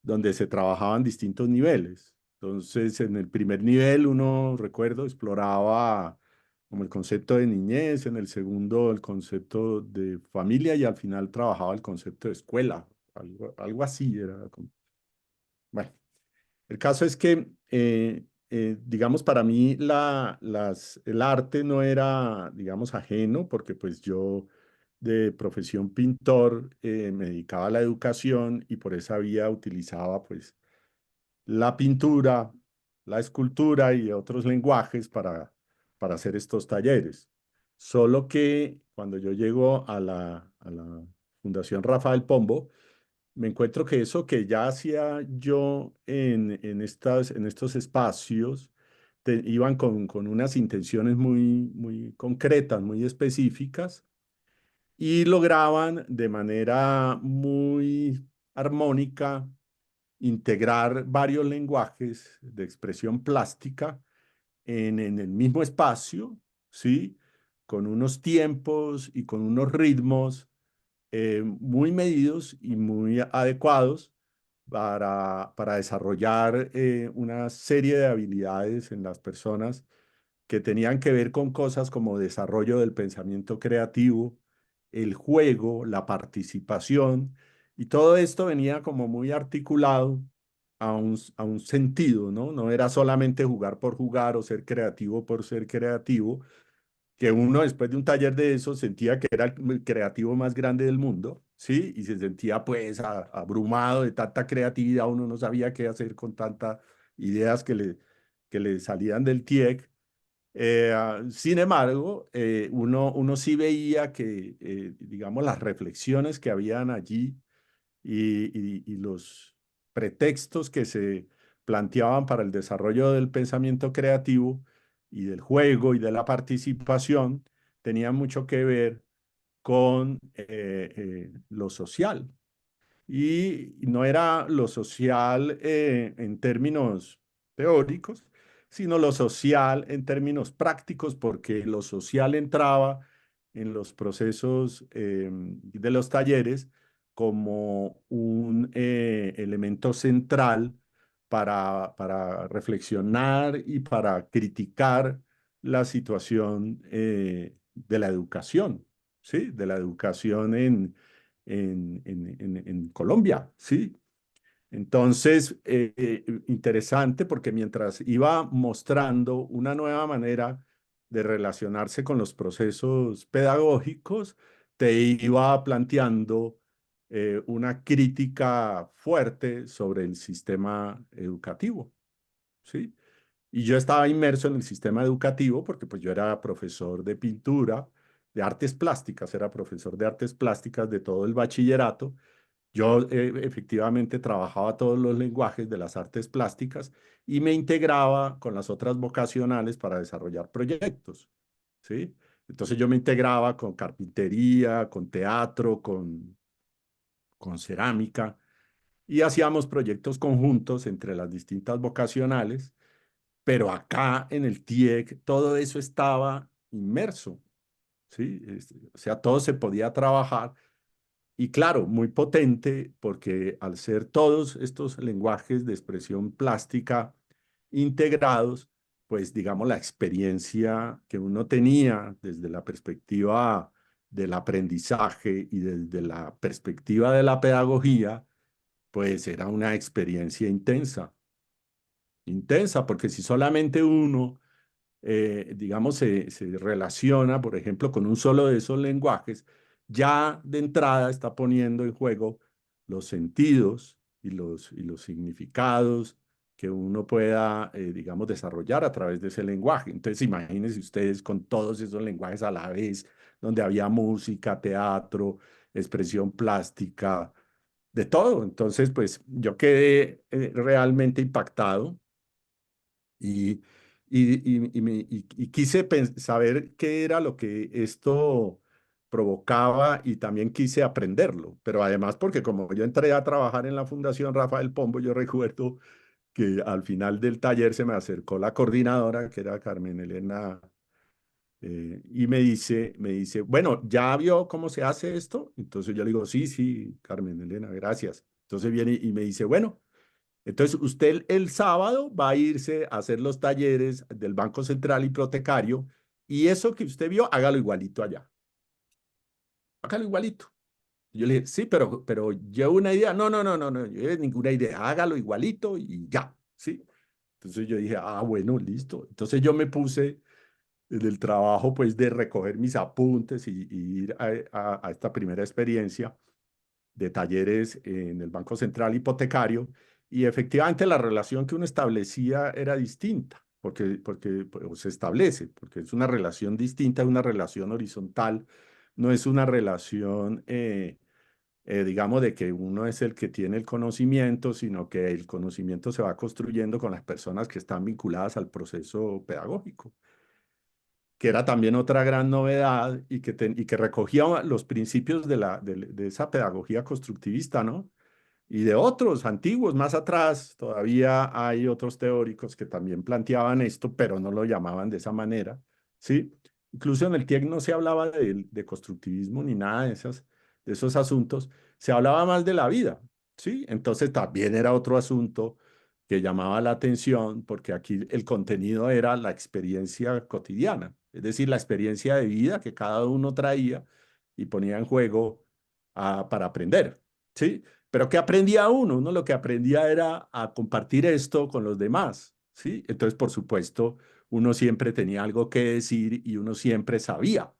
Donde se trabajaban distintos niveles. Entonces, en el primer nivel, uno, recuerdo, exploraba como el concepto de niñez, en el segundo el concepto de familia, y al final trabajaba el concepto de escuela, algo así era. Bueno, el caso es que, digamos, para mí el arte no era, digamos, ajeno, porque pues yo de profesión pintor me dedicaba a la educación y por esa vía utilizaba pues la pintura, la escultura y otros lenguajes para hacer estos talleres. Solo que cuando yo llego a la Fundación Rafael Pombo, me encuentro que eso que ya hacía yo en estos espacios, iban con unas intenciones muy concretas, muy específicas, y lograban de manera muy armónica integrar varios lenguajes de expresión plástica en el mismo espacio, ¿sí? Con unos tiempos y con unos ritmos muy medidos y muy adecuados para desarrollar una serie de habilidades en las personas que tenían que ver con cosas como desarrollo del pensamiento creativo, el juego, la participación, y todo esto venía como muy articulado a un sentido, ¿no? No era solamente jugar por jugar o ser creativo por ser creativo, que uno después de un taller de eso sentía que era el creativo más grande del mundo, ¿sí? Y se sentía pues abrumado de tanta creatividad, uno no sabía qué hacer con tantas ideas que le salían del TIEC. Sin embargo, uno sí veía que, digamos, las reflexiones que habían allí y los pretextos que se planteaban para el desarrollo del pensamiento creativo y del juego y de la participación tenían mucho que ver con lo social. Y no era lo social en términos teóricos, sino lo social en términos prácticos, porque lo social entraba en los procesos de los talleres como un elemento central para reflexionar y para criticar la situación de la educación, ¿sí? De la educación en Colombia, ¿sí? Entonces, interesante porque mientras iba mostrando una nueva manera de relacionarse con los procesos pedagógicos, te iba planteando una crítica fuerte sobre el sistema educativo, ¿sí? Y yo estaba inmerso en el sistema educativo porque pues yo era profesor de pintura, de artes plásticas, era profesor de artes plásticas de todo el bachillerato. Yo efectivamente trabajaba todos los lenguajes de las artes plásticas y me integraba con las otras vocacionales para desarrollar proyectos, ¿sí? Entonces yo me integraba con carpintería, con teatro, con cerámica y hacíamos proyectos conjuntos entre las distintas vocacionales, pero acá en el TIEC todo eso estaba inmerso, ¿sí? O sea, todo se podía trabajar. Y claro, muy potente porque al ser todos estos lenguajes de expresión plástica integrados, pues digamos la experiencia que uno tenía desde la perspectiva del aprendizaje y desde la perspectiva de la pedagogía, pues era una experiencia intensa, intensa, porque si solamente uno digamos, se relaciona, por ejemplo, con un solo de esos lenguajes, ya de entrada está poniendo en juego los sentidos y los significados que uno pueda, digamos, desarrollar a través de ese lenguaje. Entonces, imagínense ustedes con todos esos lenguajes a la vez, donde había música, teatro, expresión plástica, de todo. Entonces, pues yo quedé realmente impactado y, y quise saber qué era lo que esto provocaba y también quise aprenderlo. Pero además porque como yo entré a trabajar en la Fundación Rafael Pombo, yo recuerdo que al final del taller se me acercó la coordinadora, que era Carmen Elena, y me dice, bueno, ¿ya vio cómo se hace esto? Entonces yo le digo, sí, sí, Carmen Elena, gracias. Entonces viene y me dice, bueno. Entonces, usted el sábado va a irse a hacer los talleres del Banco Central Hipotecario y eso que usted vio, hágalo igualito allá. Hágalo igualito. Yo le dije, sí, pero llevo una idea. No, no, no, no, no, yo ninguna idea. Hágalo igualito y ya, ¿sí? Entonces yo dije, ah, bueno, listo. Entonces yo me puse en el trabajo, pues, de recoger mis apuntes y ir a esta primera experiencia de talleres en el Banco Central Hipotecario y efectivamente la relación que uno establecía era distinta, porque pues, se establece, porque es una relación distinta, es una relación horizontal, no es una relación digamos, de que uno es el que tiene el conocimiento, sino que el conocimiento se va construyendo con las personas que están vinculadas al proceso pedagógico, que era también otra gran novedad y que recogía los principios de esa pedagogía constructivista, ¿no? Y de otros antiguos, más atrás, todavía hay otros teóricos que también planteaban esto, pero no lo llamaban de esa manera, ¿sí? Incluso en el TIEC no se hablaba de constructivismo ni nada de esos asuntos, se hablaba más de la vida, ¿sí? Entonces también era otro asunto que llamaba la atención, porque aquí el contenido era la experiencia cotidiana, es decir, la experiencia de vida que cada uno traía y ponía en juego para aprender, ¿sí? Pero ¿qué aprendía uno? Uno lo que aprendía era a compartir esto con los demás, ¿sí? Entonces, por supuesto, uno siempre tenía algo que decir y uno siempre sabía,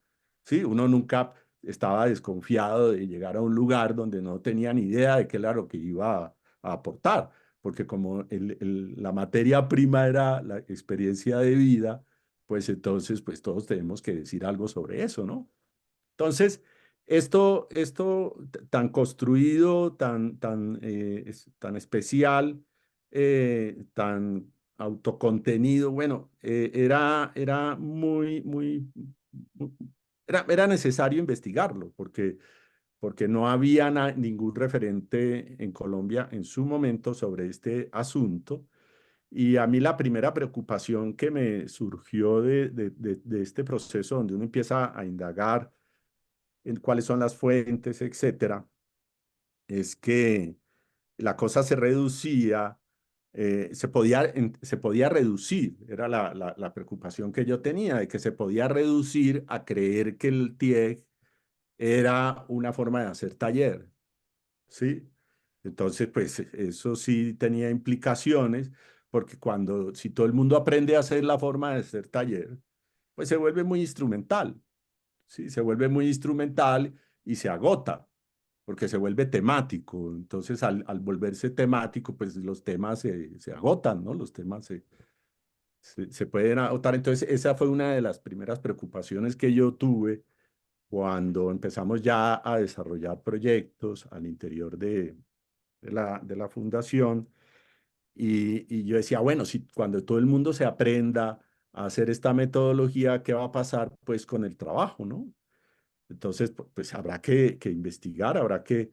¿sí? Uno nunca estaba desconfiado de llegar a un lugar donde no tenía ni idea de qué era lo que iba a aportar, porque como la materia prima era la experiencia de vida, pues entonces, pues todos tenemos que decir algo sobre eso, ¿no? Entonces, esto tan construido, tan especial, tan autocontenido, bueno, era era necesario investigarlo, porque no había ningún referente en Colombia en su momento sobre este asunto. Y a mí la primera preocupación que me surgió de este proceso donde uno empieza a indagar en cuáles son las fuentes, etcétera, es que la cosa se reducía, se podía reducir, era la preocupación que yo tenía, de que se podía reducir a creer que el TIEC era una forma de hacer taller, ¿sí? Entonces, pues eso sí tenía implicaciones, porque si todo el mundo aprende a hacer la forma de hacer taller, pues se vuelve muy instrumental, ¿sí? Se vuelve muy instrumental y se agota, porque se vuelve temático. Entonces, al volverse temático, pues los temas se agotan, ¿no? Los temas se pueden agotar. Entonces, esa fue una de las primeras preocupaciones que yo tuve cuando empezamos ya a desarrollar proyectos al interior de la fundación. Y yo decía, bueno, si cuando todo el mundo se aprenda a hacer esta metodología, ¿qué va a pasar pues con el trabajo, no? Entonces, pues habrá que investigar, habrá que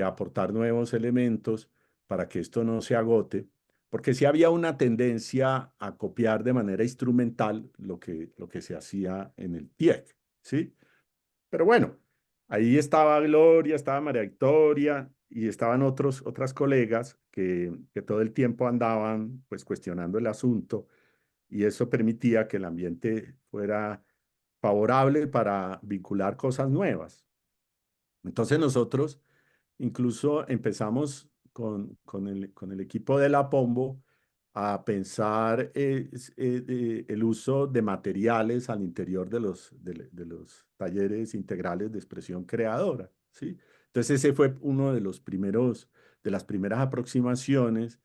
aportar nuevos elementos para que esto no se agote, porque sí había una tendencia a copiar de manera instrumental lo que se hacía en el TIEC, ¿sí? Pero bueno, ahí estaba Gloria, estaba María Victoria y estaban otras colegas que todo el tiempo andaban pues cuestionando el asunto y eso permitía que el ambiente fuera favorable para vincular cosas nuevas. Entonces nosotros incluso empezamos con el equipo de la Pombo a pensar el uso de materiales al interior de los talleres integrales de expresión creadora, ¿sí? Entonces ese fue uno de las primeras aproximaciones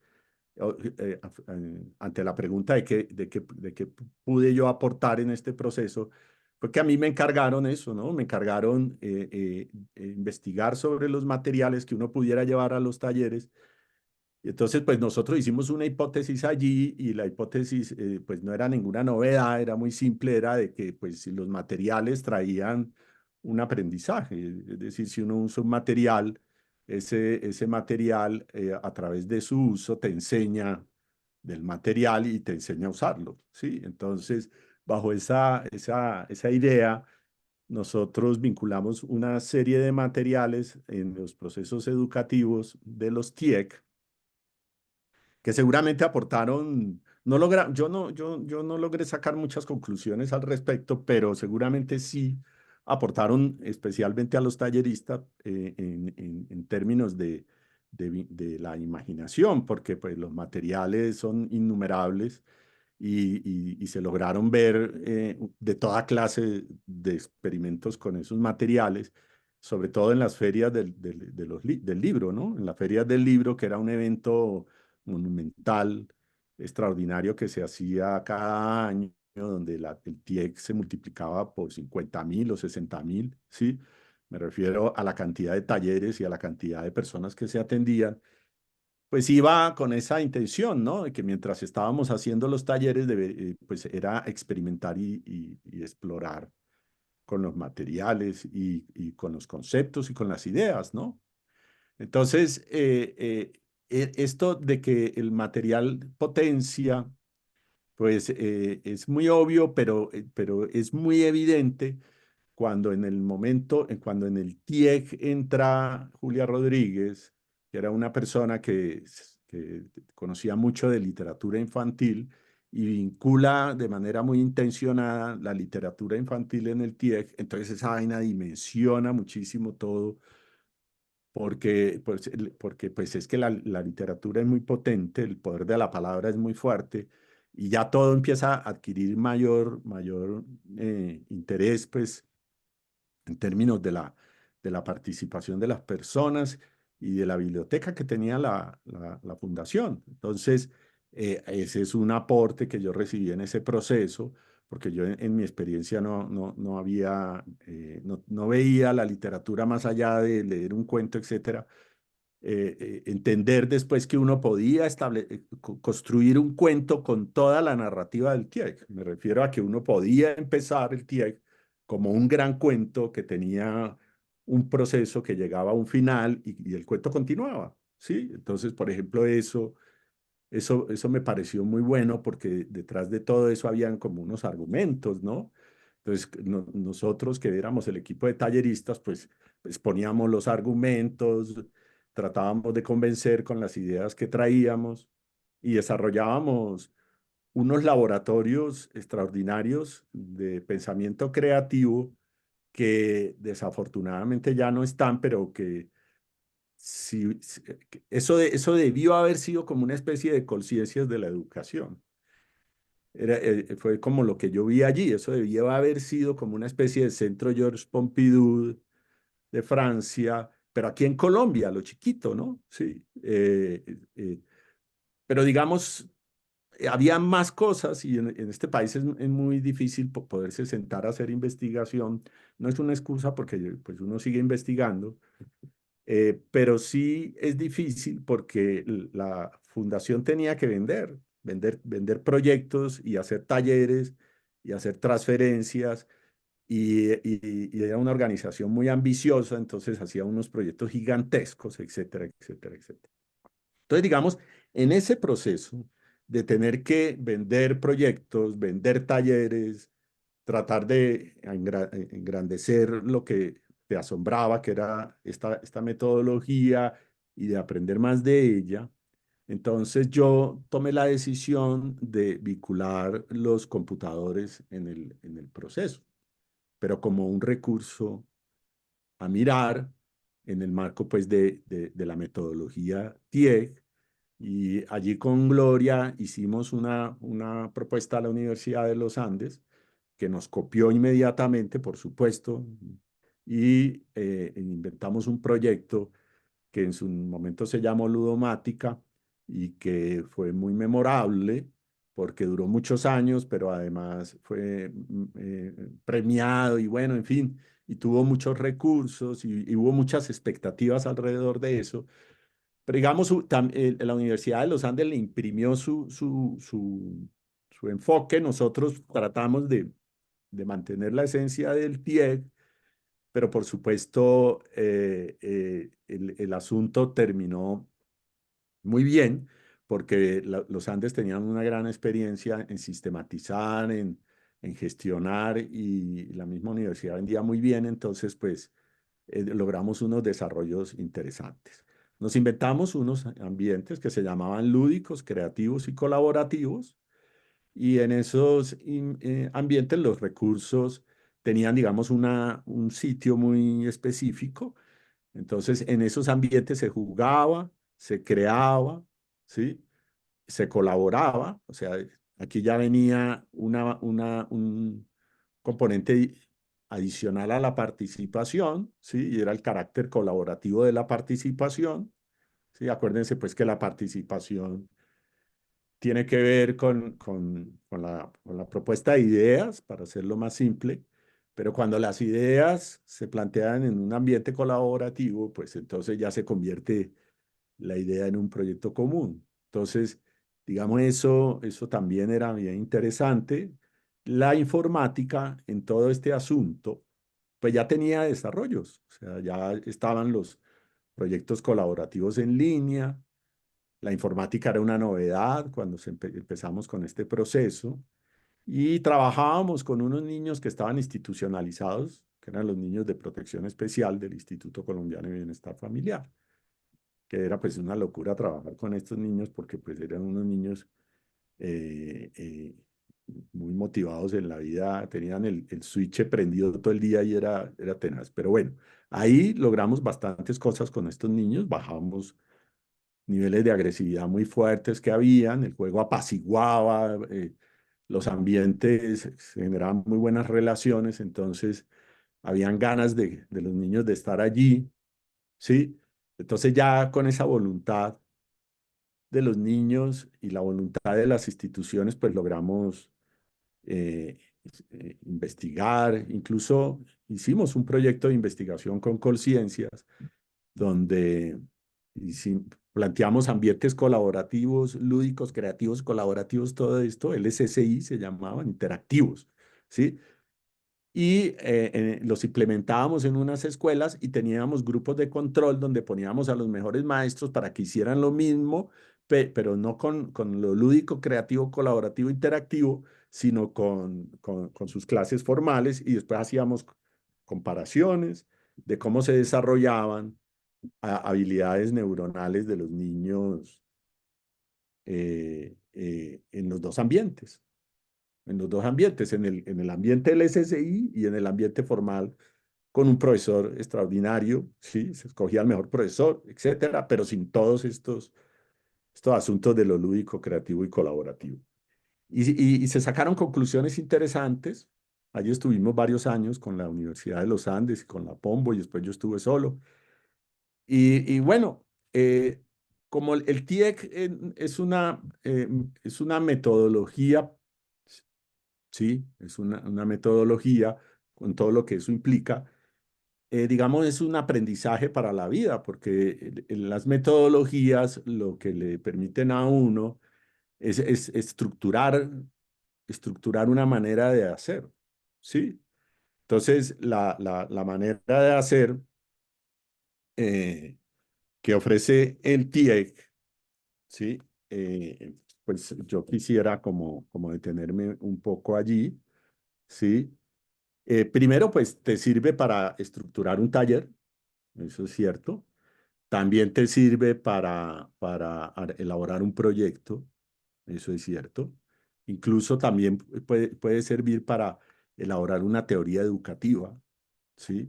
ante la pregunta de qué pude yo aportar en este proceso, fue que a mí me encargaron eso, ¿no? Me encargaron investigar sobre los materiales que uno pudiera llevar a los talleres. Y entonces, pues nosotros hicimos una hipótesis allí y la hipótesis, pues no era ninguna novedad, era muy simple, era de que, pues, si los materiales traían un aprendizaje, es decir, si uno usa un material, ese material a través de su uso te enseña del material y te enseña a usarlo, ¿sí? Entonces, bajo esa idea, nosotros vinculamos una serie de materiales en los procesos educativos de los TIEC que seguramente aportaron, yo no logré sacar muchas conclusiones al respecto, pero seguramente sí aportaron especialmente a los talleristas en términos de la imaginación, porque pues los materiales son innumerables y se lograron ver de toda clase de experimentos con esos materiales, sobre todo en las ferias del libro, ¿no? En las ferias del libro, que era un evento monumental, extraordinario que se hacía cada año, donde el TIEC se multiplicaba por 50.000 o 60.000, ¿sí? me refiero a la cantidad de talleres y a la cantidad de personas que se atendían, pues iba con esa intención, ¿no? De que mientras estábamos haciendo los talleres, pues era experimentar y explorar con los materiales y con los conceptos y con las ideas, ¿no? Entonces, esto de que el material potencia, pues es muy obvio, pero es muy evidente cuando en el momento, cuando en el TIEC entra Julia Rodríguez, que era una persona que conocía mucho de literatura infantil y vincula de manera muy intencionada la literatura infantil en el TIEC, entonces esa vaina dimensiona muchísimo todo porque pues es que la literatura es muy potente, el poder de la palabra es muy fuerte y ya todo empieza a adquirir mayor interés pues en términos de la participación de las personas y de la biblioteca que tenía la fundación. Entonces, ese es un aporte que yo recibí en ese proceso, porque yo en mi experiencia no había, no veía la literatura más allá de leer un cuento, etcétera. Entender después que uno podía construir un cuento con toda la narrativa del TIEC. Me refiero a que uno podía empezar el TIEC como un gran cuento que tenía un proceso que llegaba a un final y el cuento continuaba, ¿sí? Entonces, por ejemplo, eso me pareció muy bueno porque detrás de todo eso habían como unos argumentos, ¿no? Entonces, nosotros que éramos el equipo de talleristas, pues poníamos los argumentos, tratábamos de convencer con las ideas que traíamos y desarrollábamos unos laboratorios extraordinarios de pensamiento creativo que desafortunadamente ya no están, pero que eso debió haber sido como una especie de conciencias de la educación. Fue como lo que yo vi allí, eso debió haber sido como una especie de centro Georges Pompidou de Francia, pero aquí en Colombia, lo chiquito, ¿no? Sí. Pero digamos, había más cosas y en este país es muy difícil poderse sentar a hacer investigación. No es una excusa porque pues, uno sigue investigando, pero sí es difícil porque la fundación tenía que vender proyectos y hacer talleres y hacer transferencias y era una organización muy ambiciosa, entonces hacía unos proyectos gigantescos, etcétera, etcétera, etcétera. Entonces, digamos, en ese proceso de tener que vender proyectos, vender talleres, tratar de engrandecer lo que te asombraba, que era esta metodología y de aprender más de ella, entonces yo tomé la decisión de vincular los computadores en el proceso, pero como un recurso a mirar en el marco pues de la metodología TIEC. Y allí con Gloria hicimos una propuesta a la Universidad de los Andes, que nos copió inmediatamente, por supuesto, y inventamos un proyecto que en su momento se llamó Ludomática y que fue muy memorable porque duró muchos años, pero además fue premiado y bueno, en fin, y tuvo muchos recursos y hubo muchas expectativas alrededor de eso. Pero digamos, la Universidad de los Andes le imprimió su enfoque. Nosotros tratamos de mantener la esencia del TIEC, pero por supuesto el asunto terminó muy bien porque los Andes tenían una gran experiencia en sistematizar, en gestionar y la misma universidad vendía muy bien, entonces pues logramos unos desarrollos interesantes. Nos inventamos unos ambientes que se llamaban lúdicos, creativos y colaborativos, y en esos ambientes los recursos tenían, digamos, un sitio muy específico. Entonces, en esos ambientes se jugaba, se creaba, ¿sí? Se colaboraba, o sea, aquí ya venía un componente adicional a la participación, ¿sí? Y era el carácter colaborativo de la participación, ¿sí? Acuérdense pues que la participación tiene que ver con la propuesta de ideas, para hacerlo más simple, Pero cuando las ideas se plantean en un ambiente colaborativo, pues entonces ya se convierte la idea en un proyecto común. Entonces, digamos, eso también era bien interesante. La informática en todo este asunto, pues ya tenía desarrollos, o sea, ya estaban los proyectos colaborativos en línea. La informática era una novedad cuando empezamos con este proceso y trabajábamos con unos niños que estaban institucionalizados, que eran los niños de protección especial del Instituto Colombiano de Bienestar Familiar, que era pues una locura trabajar con estos niños porque pues eran unos niños eh, eh, muy motivados en la vida, tenían el switch prendido todo el día y era tenaz. Pero bueno, ahí logramos bastantes cosas con estos niños, bajamos niveles de agresividad muy fuertes que habían, el juego apaciguaba, los ambientes se generaban muy buenas relaciones, entonces habían ganas de los niños de estar allí, ¿sí? Entonces ya con esa voluntad de los niños y la voluntad de las instituciones, pues logramos investigar, incluso hicimos un proyecto de investigación con Colciencias, donde planteamos ambientes colaborativos, lúdicos, creativos, colaborativos, todo esto, LSSI se llamaban, interactivos, ¿sí? Y los implementábamos en unas escuelas y teníamos grupos de control donde poníamos a los mejores maestros para que hicieran lo mismo, pero no con lo lúdico, creativo, colaborativo, interactivo, sino con sus clases formales y después hacíamos comparaciones de cómo se desarrollaban habilidades neuronales de los niños en los dos ambientes. En los dos ambientes, en el ambiente del SSI y en el ambiente formal, con un profesor extraordinario, ¿sí? Se escogía el mejor profesor, etcétera, pero sin todos estos asuntos de lo lúdico, creativo y colaborativo. Y se sacaron conclusiones interesantes. Allí estuvimos varios años con la Universidad de los Andes y con la Pombo, y después yo estuve solo. Y bueno, como el TIEC es una metodología, sí, es una metodología con todo lo que eso implica, digamos, es un aprendizaje para la vida, porque las metodologías lo que le permiten a uno es estructurar una manera de hacer, ¿sí? Entonces, la manera de hacer que ofrece el TIEC, ¿sí? Pues yo quisiera como detenerme un poco allí, ¿sí? Primero, pues te sirve para estructurar un taller, eso es cierto. También te sirve para elaborar un proyecto, eso es cierto. Incluso también puede servir para elaborar una teoría educativa, ¿sí?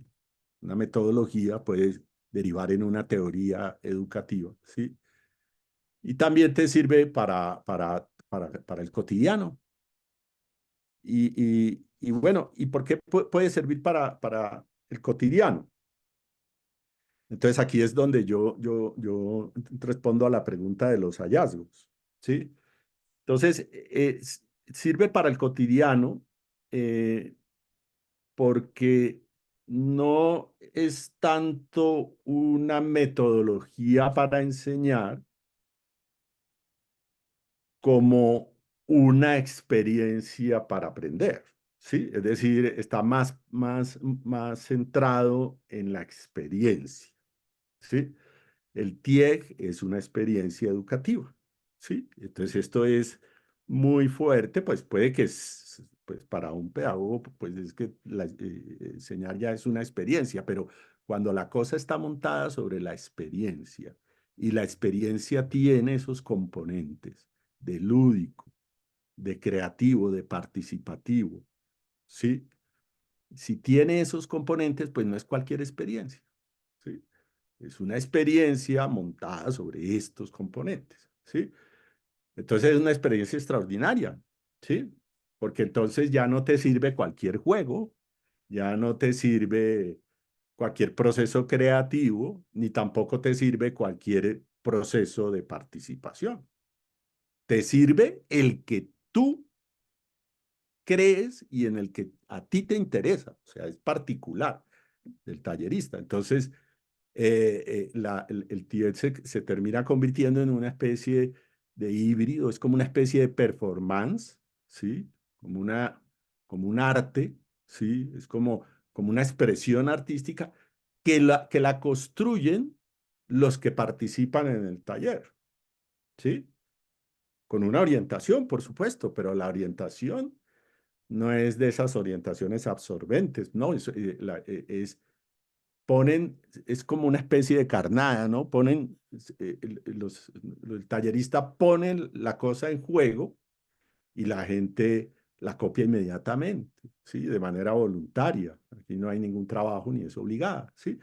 Una metodología puede derivar en una teoría educativa, ¿sí? Y también te sirve para el cotidiano. Y bueno, ¿y por qué puede servir para el cotidiano? Entonces aquí es donde yo respondo a la pregunta de los hallazgos, ¿sí? Entonces, sirve para el cotidiano porque no es tanto una metodología para enseñar como una experiencia para aprender, ¿sí? Es decir, está más centrado en la experiencia, ¿sí? El TIEC es una experiencia educativa, ¿sí? Entonces esto es muy fuerte, pues puede que pues para un pedagogo, pues es que enseñar ya es una experiencia, pero cuando la cosa está montada sobre la experiencia y la experiencia tiene esos componentes de lúdico, de creativo, de participativo, ¿sí? Si tiene esos componentes, pues no es cualquier experiencia, ¿sí? Es una experiencia montada sobre estos componentes, ¿sí? Entonces es una experiencia extraordinaria, ¿sí? Porque entonces ya no te sirve cualquier juego, ya no te sirve cualquier proceso creativo, ni tampoco te sirve cualquier proceso de participación. Te sirve el que tú crees y en el que a ti te interesa, o sea, es particular del tallerista. Entonces, el TIEC se termina convirtiendo en una especie de híbrido, es como una especie de performance, ¿sí? Como un arte, ¿sí? Es como una expresión artística que la construyen los que participan en el taller, ¿sí? Con una orientación, por supuesto, pero la orientación no es de esas orientaciones absorbentes, no, es como una especie de carnada, ¿no? El tallerista pone la cosa en juego y la gente la copia inmediatamente, ¿sí? De manera voluntaria. Aquí no hay ningún trabajo ni es obligada, ¿sí?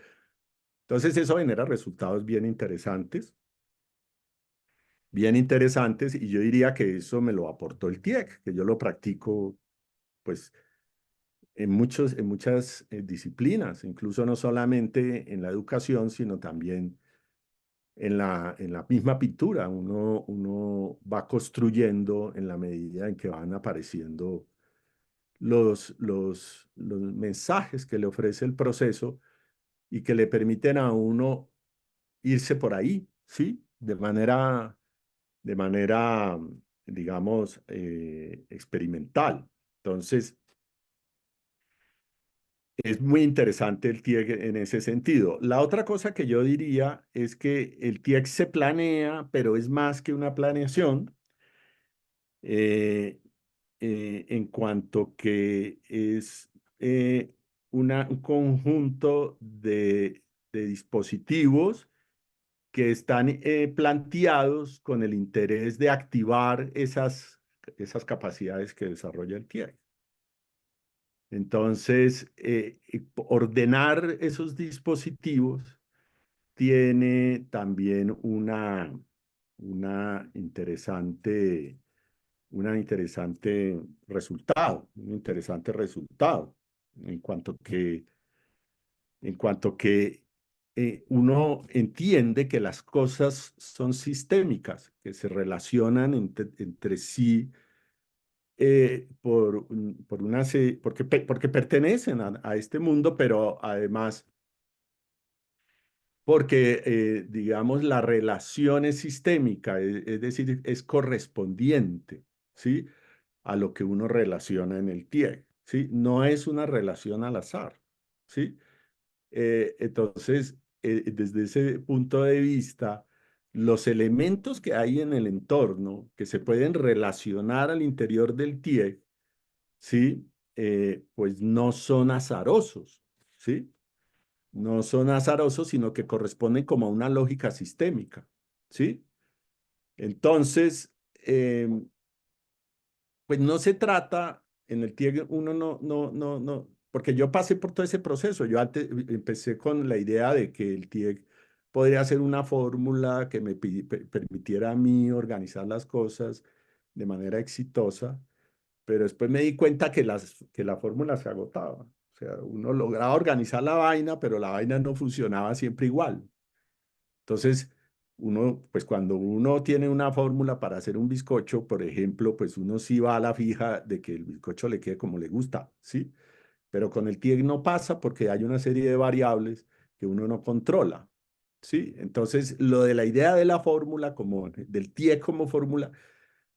Entonces eso genera resultados bien interesantes, y yo diría que eso me lo aportó el TIEC, que yo lo practico, pues, en muchas disciplinas, incluso no solamente en la educación, sino también en la misma pintura. Uno va construyendo en la medida en que van apareciendo los mensajes que le ofrece el proceso y que le permiten a uno irse por ahí, ¿sí? De manera, digamos, experimental. Entonces, es muy interesante el TIEC en ese sentido. La otra cosa que yo diría es que el TIEC se planea, pero es más que una planeación, eh, en cuanto que es un conjunto de dispositivos que están planteados con el interés de activar esas capacidades que desarrolla el TIEC. Entonces, ordenar esos dispositivos tiene también una interesante, un interesante resultado, en cuanto que uno entiende que las cosas son sistémicas, que se relacionan entre sí, porque pertenecen a este mundo, pero además porque, digamos, la relación es sistémica, es decir, es correspondiente, ¿sí? A lo que uno relaciona en el TIEC, ¿sí? No es una relación al azar, ¿sí? Entonces, desde ese punto de vista, los elementos que hay en el entorno que se pueden relacionar al interior del TIEC, ¿sí? Pues no son azarosos, ¿sí? No son azarosos, sino que corresponden como a una lógica sistémica, ¿sí? Entonces, pues no se trata, en el TIEC uno no, porque yo pasé por todo ese proceso. Yo antes empecé con la idea de que el TIEC podría ser una fórmula que me permitiera a mí organizar las cosas de manera exitosa, pero después me di cuenta que la fórmula se agotaba. O sea, uno lograba organizar la vaina, pero la vaina no funcionaba siempre igual. Entonces, pues cuando uno tiene una fórmula para hacer un bizcocho, por ejemplo, pues uno sí va a la fija de que el bizcocho le quede como le gusta, ¿sí? Pero con el TIEC no pasa porque hay una serie de variables que uno no controla, ¿sí? Entonces, lo de la idea de la fórmula, del TIEC como fórmula,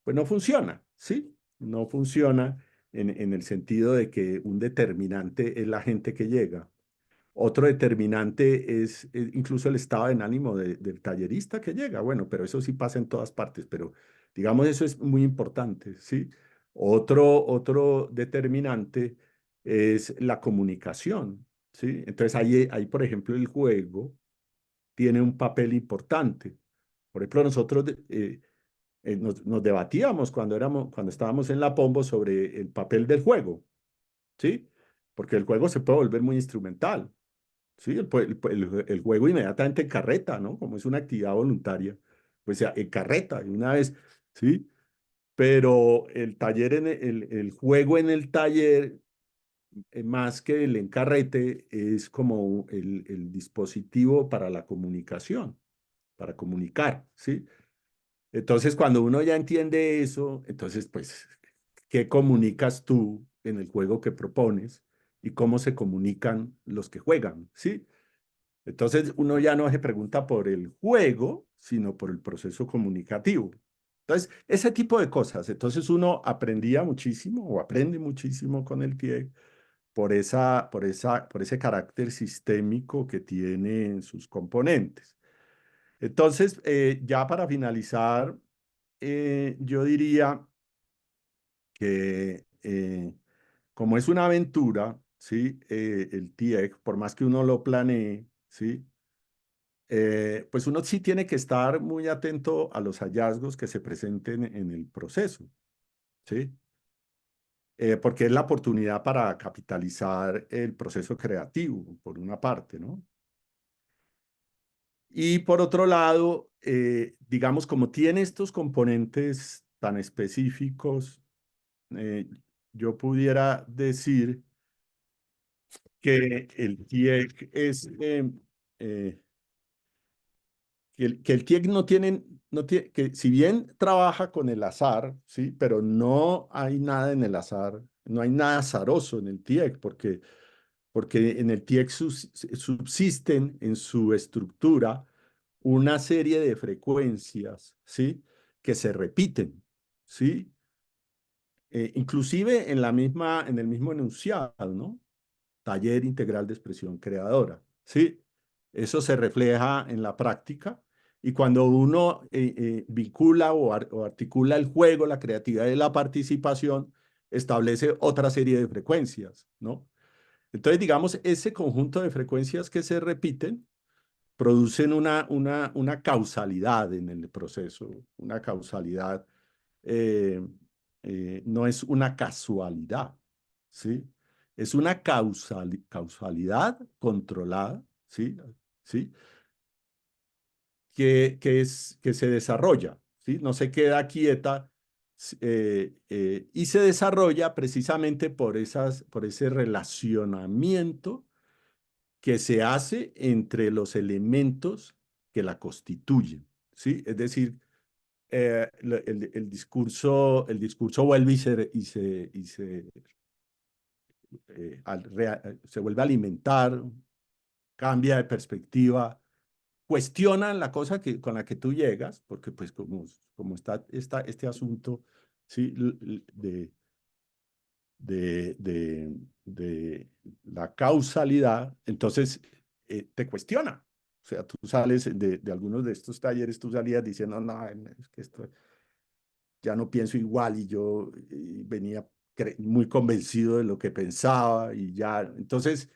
pues no funciona, ¿sí? No funciona en el sentido de que un determinante es la gente que llega. Otro determinante es incluso el estado de ánimo del tallerista que llega. Bueno, pero eso sí pasa en todas partes, pero digamos eso es muy importante, ¿sí? Otro determinante es la comunicación, ¿sí? Entonces ahí, por ejemplo, el juego tiene un papel importante. Por ejemplo, nosotros nos debatíamos cuando estábamos en la Pombo sobre el papel del juego, ¿sí? Porque el juego se puede volver muy instrumental. Sí, el juego inmediatamente encarreta, ¿no? Como es una actividad voluntaria, pues se encarreta de una vez, ¿sí? Pero el juego en el taller, más que el encarrete, es como el dispositivo para la comunicación, para comunicar, ¿sí? Entonces, cuando uno ya entiende eso, entonces, pues, qué comunicas tú en el juego que propones y cómo se comunican los que juegan, ¿sí? Entonces uno ya no se pregunta por el juego, sino por el proceso comunicativo. Entonces, ese tipo de cosas. Entonces uno aprendía muchísimo o aprende muchísimo con el TIEC por ese carácter sistémico que tiene en sus componentes. Entonces, ya para finalizar, yo diría que como es una aventura, ¿sí? El TIEC, por más que uno lo planee, ¿sí? Pues uno sí tiene que estar muy atento a los hallazgos que se presenten en el proceso, ¿sí? Porque es la oportunidad para capitalizar el proceso creativo, por una parte, ¿no? Y por otro lado, digamos, como tiene estos componentes tan específicos, yo pudiera decir que el TIEC es, que el TIEC no tiene, que si bien trabaja con el azar, ¿sí? Pero no hay nada en el azar, no hay nada azaroso en el TIEC, porque en el TIEC subsisten en su estructura una serie de frecuencias, ¿sí? Que se repiten, ¿sí? Inclusive en el mismo enunciado, ¿no? Taller integral de expresión creadora, ¿sí? Eso se refleja en la práctica y cuando uno vincula o articula el juego, la creatividad y la participación, establece otra serie de frecuencias, ¿no? Entonces, digamos, ese conjunto de frecuencias que se repiten producen una causalidad en el proceso, una causalidad, no es una casualidad, ¿sí? Es una causalidad controlada, ¿sí? ¿Sí? Que se desarrolla, ¿sí? No se queda quieta y se desarrolla precisamente por ese relacionamiento que se hace entre los elementos que la constituyen, ¿sí? Es decir, el discurso vuelve se vuelve a alimentar, cambia de perspectiva, cuestionan la cosa con la que tú llegas, porque pues como está este asunto, ¿sí? de la causalidad, entonces te cuestiona. O sea, tú sales de algunos de estos talleres, tú salías diciendo, no, es que esto ya no pienso igual y yo venía muy convencido de lo que pensaba y ya. Entonces,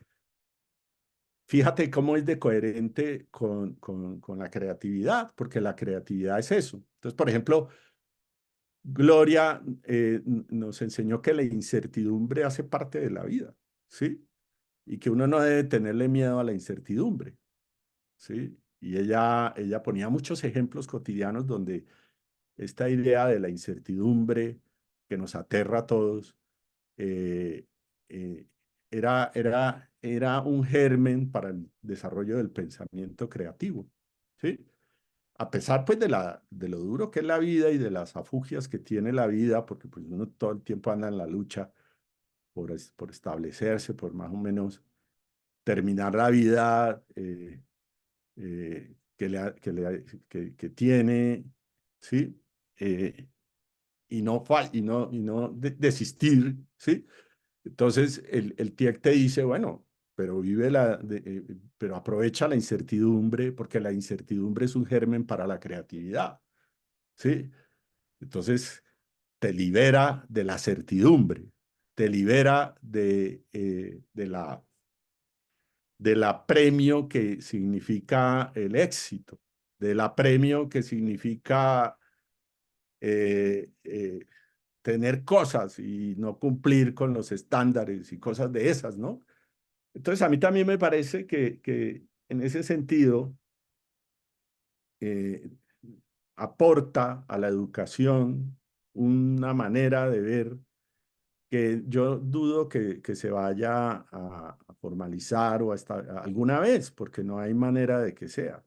fíjate cómo es de coherente con la creatividad, porque la creatividad es eso. Entonces, por ejemplo, Gloria nos enseñó que la incertidumbre hace parte de la vida, ¿sí? Y que uno no debe tenerle miedo a la incertidumbre, ¿sí? Y ella ponía muchos ejemplos cotidianos donde esta idea de la incertidumbre que nos aterra a todos eh, eh, era un germen para el desarrollo del pensamiento creativo, ¿sí? A pesar pues de lo duro que es la vida y de las afugias que tiene la vida, porque pues uno todo el tiempo anda en la lucha por establecerse, por más o menos terminar la vida que tiene, ¿sí? Y no desistir, ¿sí? Entonces el TIEC te dice, bueno, pero pero aprovecha la incertidumbre, porque la incertidumbre es un germen para la creatividad, ¿sí? Entonces te libera de la certidumbre, te libera del apremio que significa el éxito, del apremio que significa eh, eh, tener cosas y no cumplir con los estándares y cosas de esas, ¿no? Entonces, a mí también me parece que en ese sentido eh, aporta a la educación una manera de ver que yo dudo que se vaya a formalizar o alguna vez, porque no hay manera de que sea,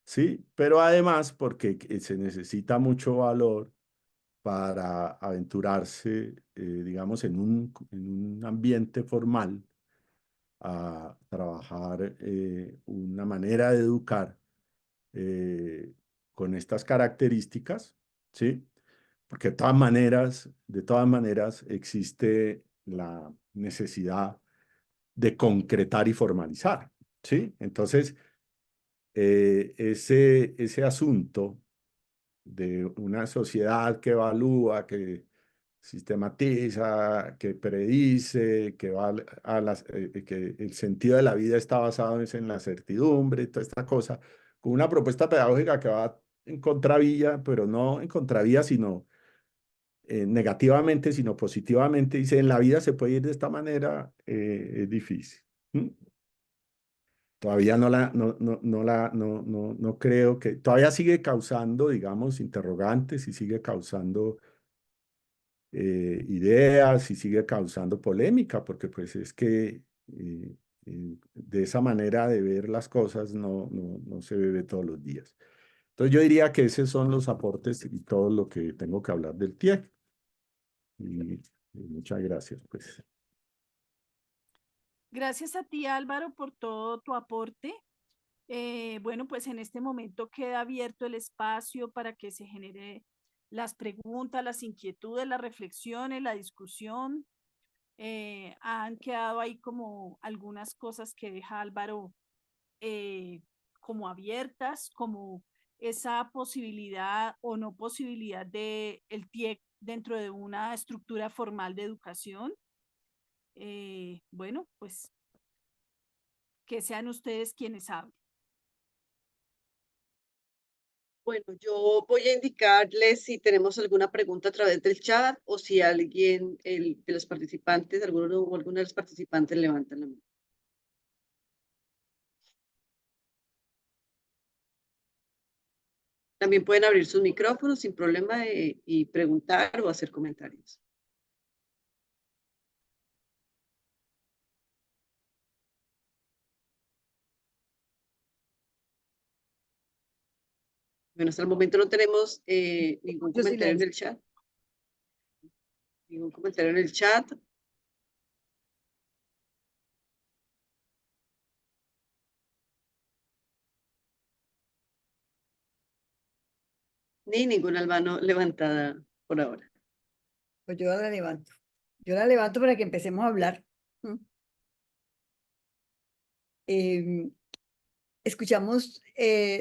¿sí? Pero además porque se necesita mucho valor para aventurarse, digamos, en un ambiente formal a trabajar una manera de educar con estas características, ¿sí? Porque de todas maneras existe la necesidad de concretar y formalizar, ¿sí? Entonces, ese asunto de una sociedad que evalúa, que sistematiza, que predice, que va que el sentido de la vida está basado en la certidumbre, toda esta cosa, con una propuesta pedagógica que va en contravía, pero no en contravía, sino negativamente, sino positivamente. Dice, en la vida se puede ir de esta manera, es difícil. ¿Mm? Todavía no creo que, todavía sigue causando, digamos, interrogantes y sigue causando ideas y sigue causando polémica, porque pues es que de esa manera de ver las cosas no se ve todos los días. Entonces yo diría que esos son los aportes y todo lo que tengo que hablar del TIEC. Y muchas gracias, pues. Gracias a ti, Álvaro, por todo tu aporte. Bueno, pues en este momento queda abierto el espacio para que se genere las preguntas, las inquietudes, las reflexiones, la discusión. Han quedado ahí como algunas cosas que deja Álvaro como abiertas, como esa posibilidad o no posibilidad de el TIEC dentro de una estructura formal de educación. Bueno, pues que sean ustedes quienes hablen. Bueno, yo voy a indicarles si tenemos alguna pregunta a través del chat o si alguien de los participantes, alguno o alguna de los participantes levanta la mano. También pueden abrir sus micrófonos sin problema y preguntar o hacer comentarios. Bueno, hasta el momento no tenemos ningún comentario en el chat. Ningún comentario en el chat. Ni ninguna mano levantada por ahora. Pues yo la levanto. Yo la levanto para que empecemos a hablar. Escuchamos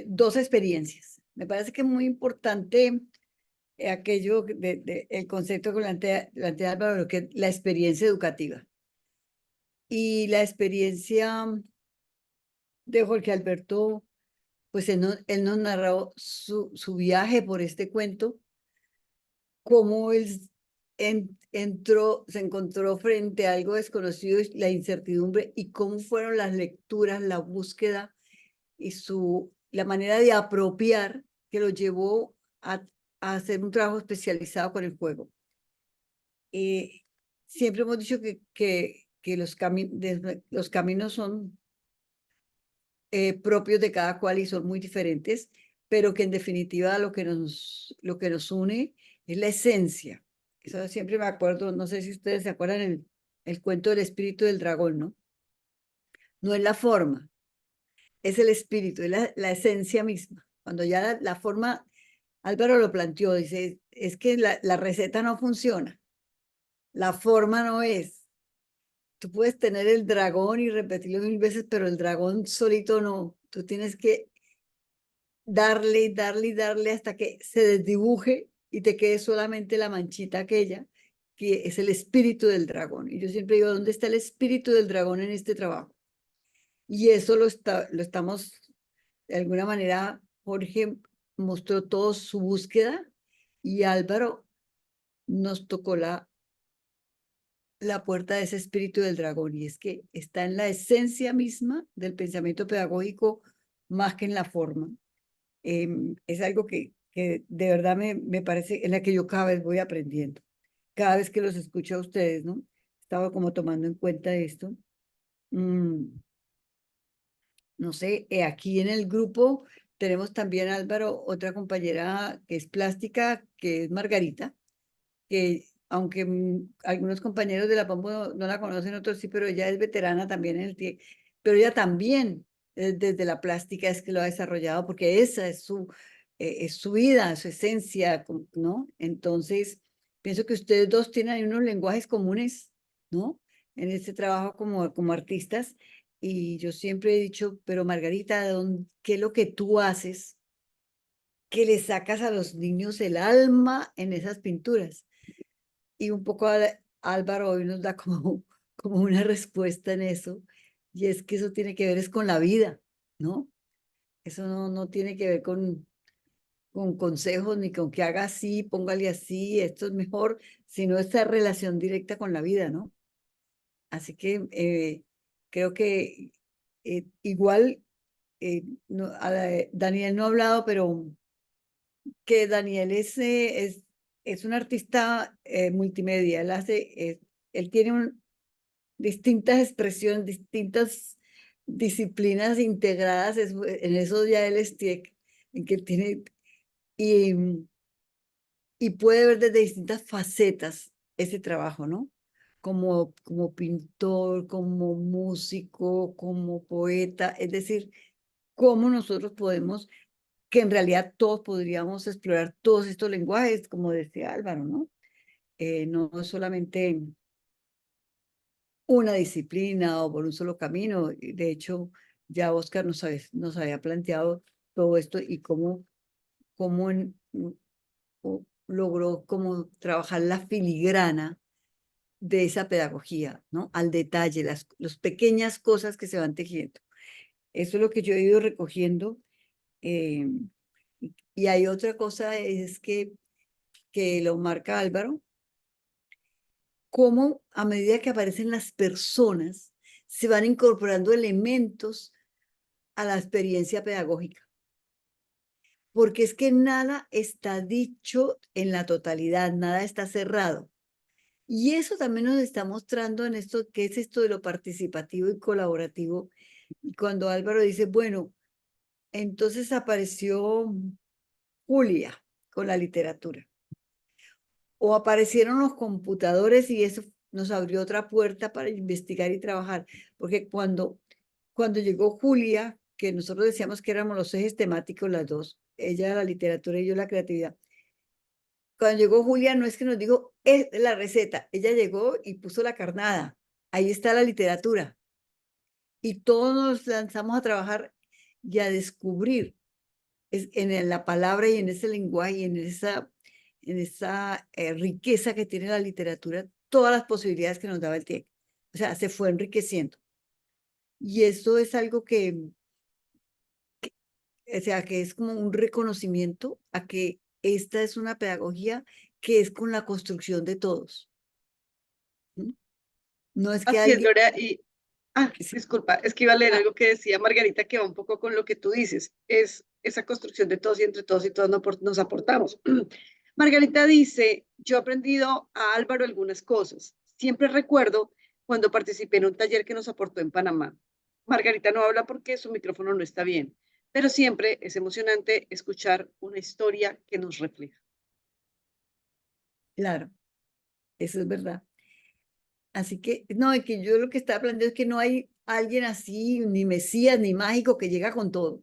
dos experiencias. Me parece que es muy importante aquello el concepto que plantea Álvaro, que es la experiencia educativa. Y la experiencia de Jorge Alberto, pues él nos narró su viaje por este cuento, cómo él se encontró frente a algo desconocido, la incertidumbre, y cómo fueron las lecturas, la búsqueda y la manera de apropiar que lo llevó a hacer un trabajo especializado con el juego. Siempre hemos dicho que los caminos son propios de cada cual y son muy diferentes, pero que en definitiva lo que nos une es la esencia. Eso siempre me acuerdo, no sé si ustedes se acuerdan el cuento del espíritu del dragón, ¿no? No es la forma, es el espíritu, es la esencia misma. Cuando ya la forma, Álvaro lo planteó, dice, es que la receta no funciona, la forma no es. Tú puedes tener el dragón y repetirlo 1000 veces, pero el dragón solito no. Tú tienes que darle y darle y darle hasta que se desdibuje y te quede solamente la manchita aquella, que es el espíritu del dragón. Y yo siempre digo, ¿dónde está el espíritu del dragón en este trabajo? Y eso lo estamos, de alguna manera, Jorge mostró toda su búsqueda y Álvaro nos tocó la puerta de ese espíritu del dragón, y es que está en la esencia misma del pensamiento pedagógico más que en la forma. Es algo que de verdad me parece, en la que yo cada vez voy aprendiendo. Cada vez que los escucho a ustedes, ¿no? Estaba como tomando en cuenta esto. No sé, aquí en el grupo tenemos también, Álvaro, otra compañera que es plástica, que es Margarita, que aunque algunos compañeros de la Pombo no la conocen, otros sí, pero ella es veterana también en el TIEC, pero ella también desde la plástica es que lo ha desarrollado, porque esa es su vida, su esencia, ¿no? Entonces, pienso que ustedes dos tienen ahí unos lenguajes comunes, ¿no? En este trabajo como artistas, y yo siempre he dicho, pero Margarita, ¿qué es lo que tú haces que le sacas a los niños el alma en esas pinturas? Y un poco Álvaro hoy nos da como una respuesta en eso, y es que eso tiene que ver es con la vida, ¿no? Eso no tiene que ver con consejos ni con que haga así, póngale así, esto es mejor, sino esta relación directa con la vida, ¿no? Así que creo que igual, Daniel no ha hablado, pero que Daniel es un artista multimedia. Él tiene distintas expresiones, distintas disciplinas integradas. En eso ya él es TIEC, en que tiene y, y puede ver desde distintas facetas ese trabajo, ¿no? Como pintor, como músico, como poeta, es decir, cómo nosotros podemos, que en realidad todos podríamos explorar todos estos lenguajes, como decía Álvaro, ¿no? No es solamente una disciplina o por un solo camino. De hecho, ya Oscar nos había planteado todo esto y cómo logró como trabajar la filigrana de esa pedagogía, ¿no? Al detalle, las pequeñas cosas que se van tejiendo. Eso es lo que yo he ido recogiendo. eh, y hay otra cosa, es que lo marca Álvaro, cómo a medida que aparecen las personas, se van incorporando elementos a la experiencia pedagógica. Porque es que nada está dicho en la totalidad, nada está cerrado. Y eso también nos está mostrando en esto, qué es esto de lo participativo y colaborativo. Y cuando Álvaro dice, bueno, entonces apareció Julia con la literatura, o aparecieron los computadores y eso nos abrió otra puerta para investigar y trabajar, porque cuando llegó Julia, que nosotros decíamos que éramos los ejes temáticos las dos, ella la literatura y yo la creatividad. Cuando llegó Julia, no es que nos dijo, es la receta, ella llegó y puso la carnada, ahí está la literatura. Y todos nos lanzamos a trabajar y a descubrir en la palabra y en ese lenguaje y en esa riqueza que tiene la literatura, todas las posibilidades que nos daba el TIEC. O sea, se fue enriqueciendo. Y eso es algo o sea, que es como un reconocimiento a que esta es una pedagogía que es con la construcción de todos. ¿Mm? No es que Así es, alguien... Gloria. Disculpa, es que iba a leer algo que decía Margarita que va un poco con lo que tú dices. Es esa construcción de todos y entre todos y todos nos aportamos. Margarita dice, yo he aprendido a Álvaro algunas cosas. Siempre recuerdo cuando participé en un taller que nos aportó en Panamá. Margarita no habla porque su micrófono no está bien, pero siempre es emocionante escuchar una historia que nos refleja. Claro, eso es verdad. Así que, no, es que yo lo que estaba planteando es que no hay alguien así, ni mesías, ni mágico que llega con todo,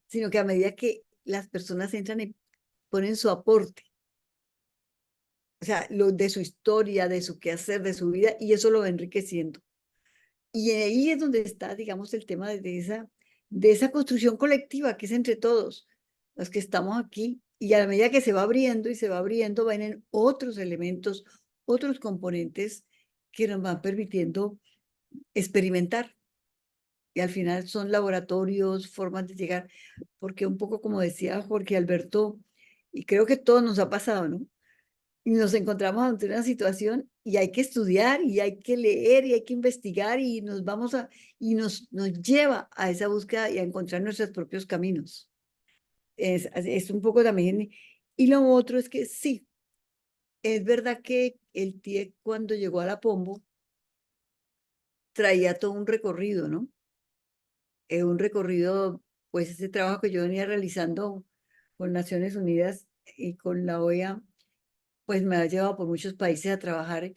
sino que a medida que las personas entran y ponen su aporte, o sea, lo de su historia, de su quehacer, de su vida, y eso lo va enriqueciendo. Y ahí es donde está, digamos, el tema de esa construcción colectiva que es entre todos los que estamos aquí. Y a la medida que se va abriendo y se va abriendo, vienen otros elementos, otros componentes que nos van permitiendo experimentar. Y al final son laboratorios, formas de llegar, porque un poco como decía Jorge Alberto, y creo que todo nos ha pasado, ¿no? Y nos encontramos ante una situación y hay que estudiar y hay que leer y hay que investigar y nos lleva a esa búsqueda y a encontrar nuestros propios caminos. Es un poco también, y lo otro es que sí, es verdad que el TIEC cuando llegó a la Pombo traía todo un recorrido, ¿no? Un recorrido, pues ese trabajo que yo venía realizando con Naciones Unidas y con la OEA, pues me ha llevado por muchos países a trabajar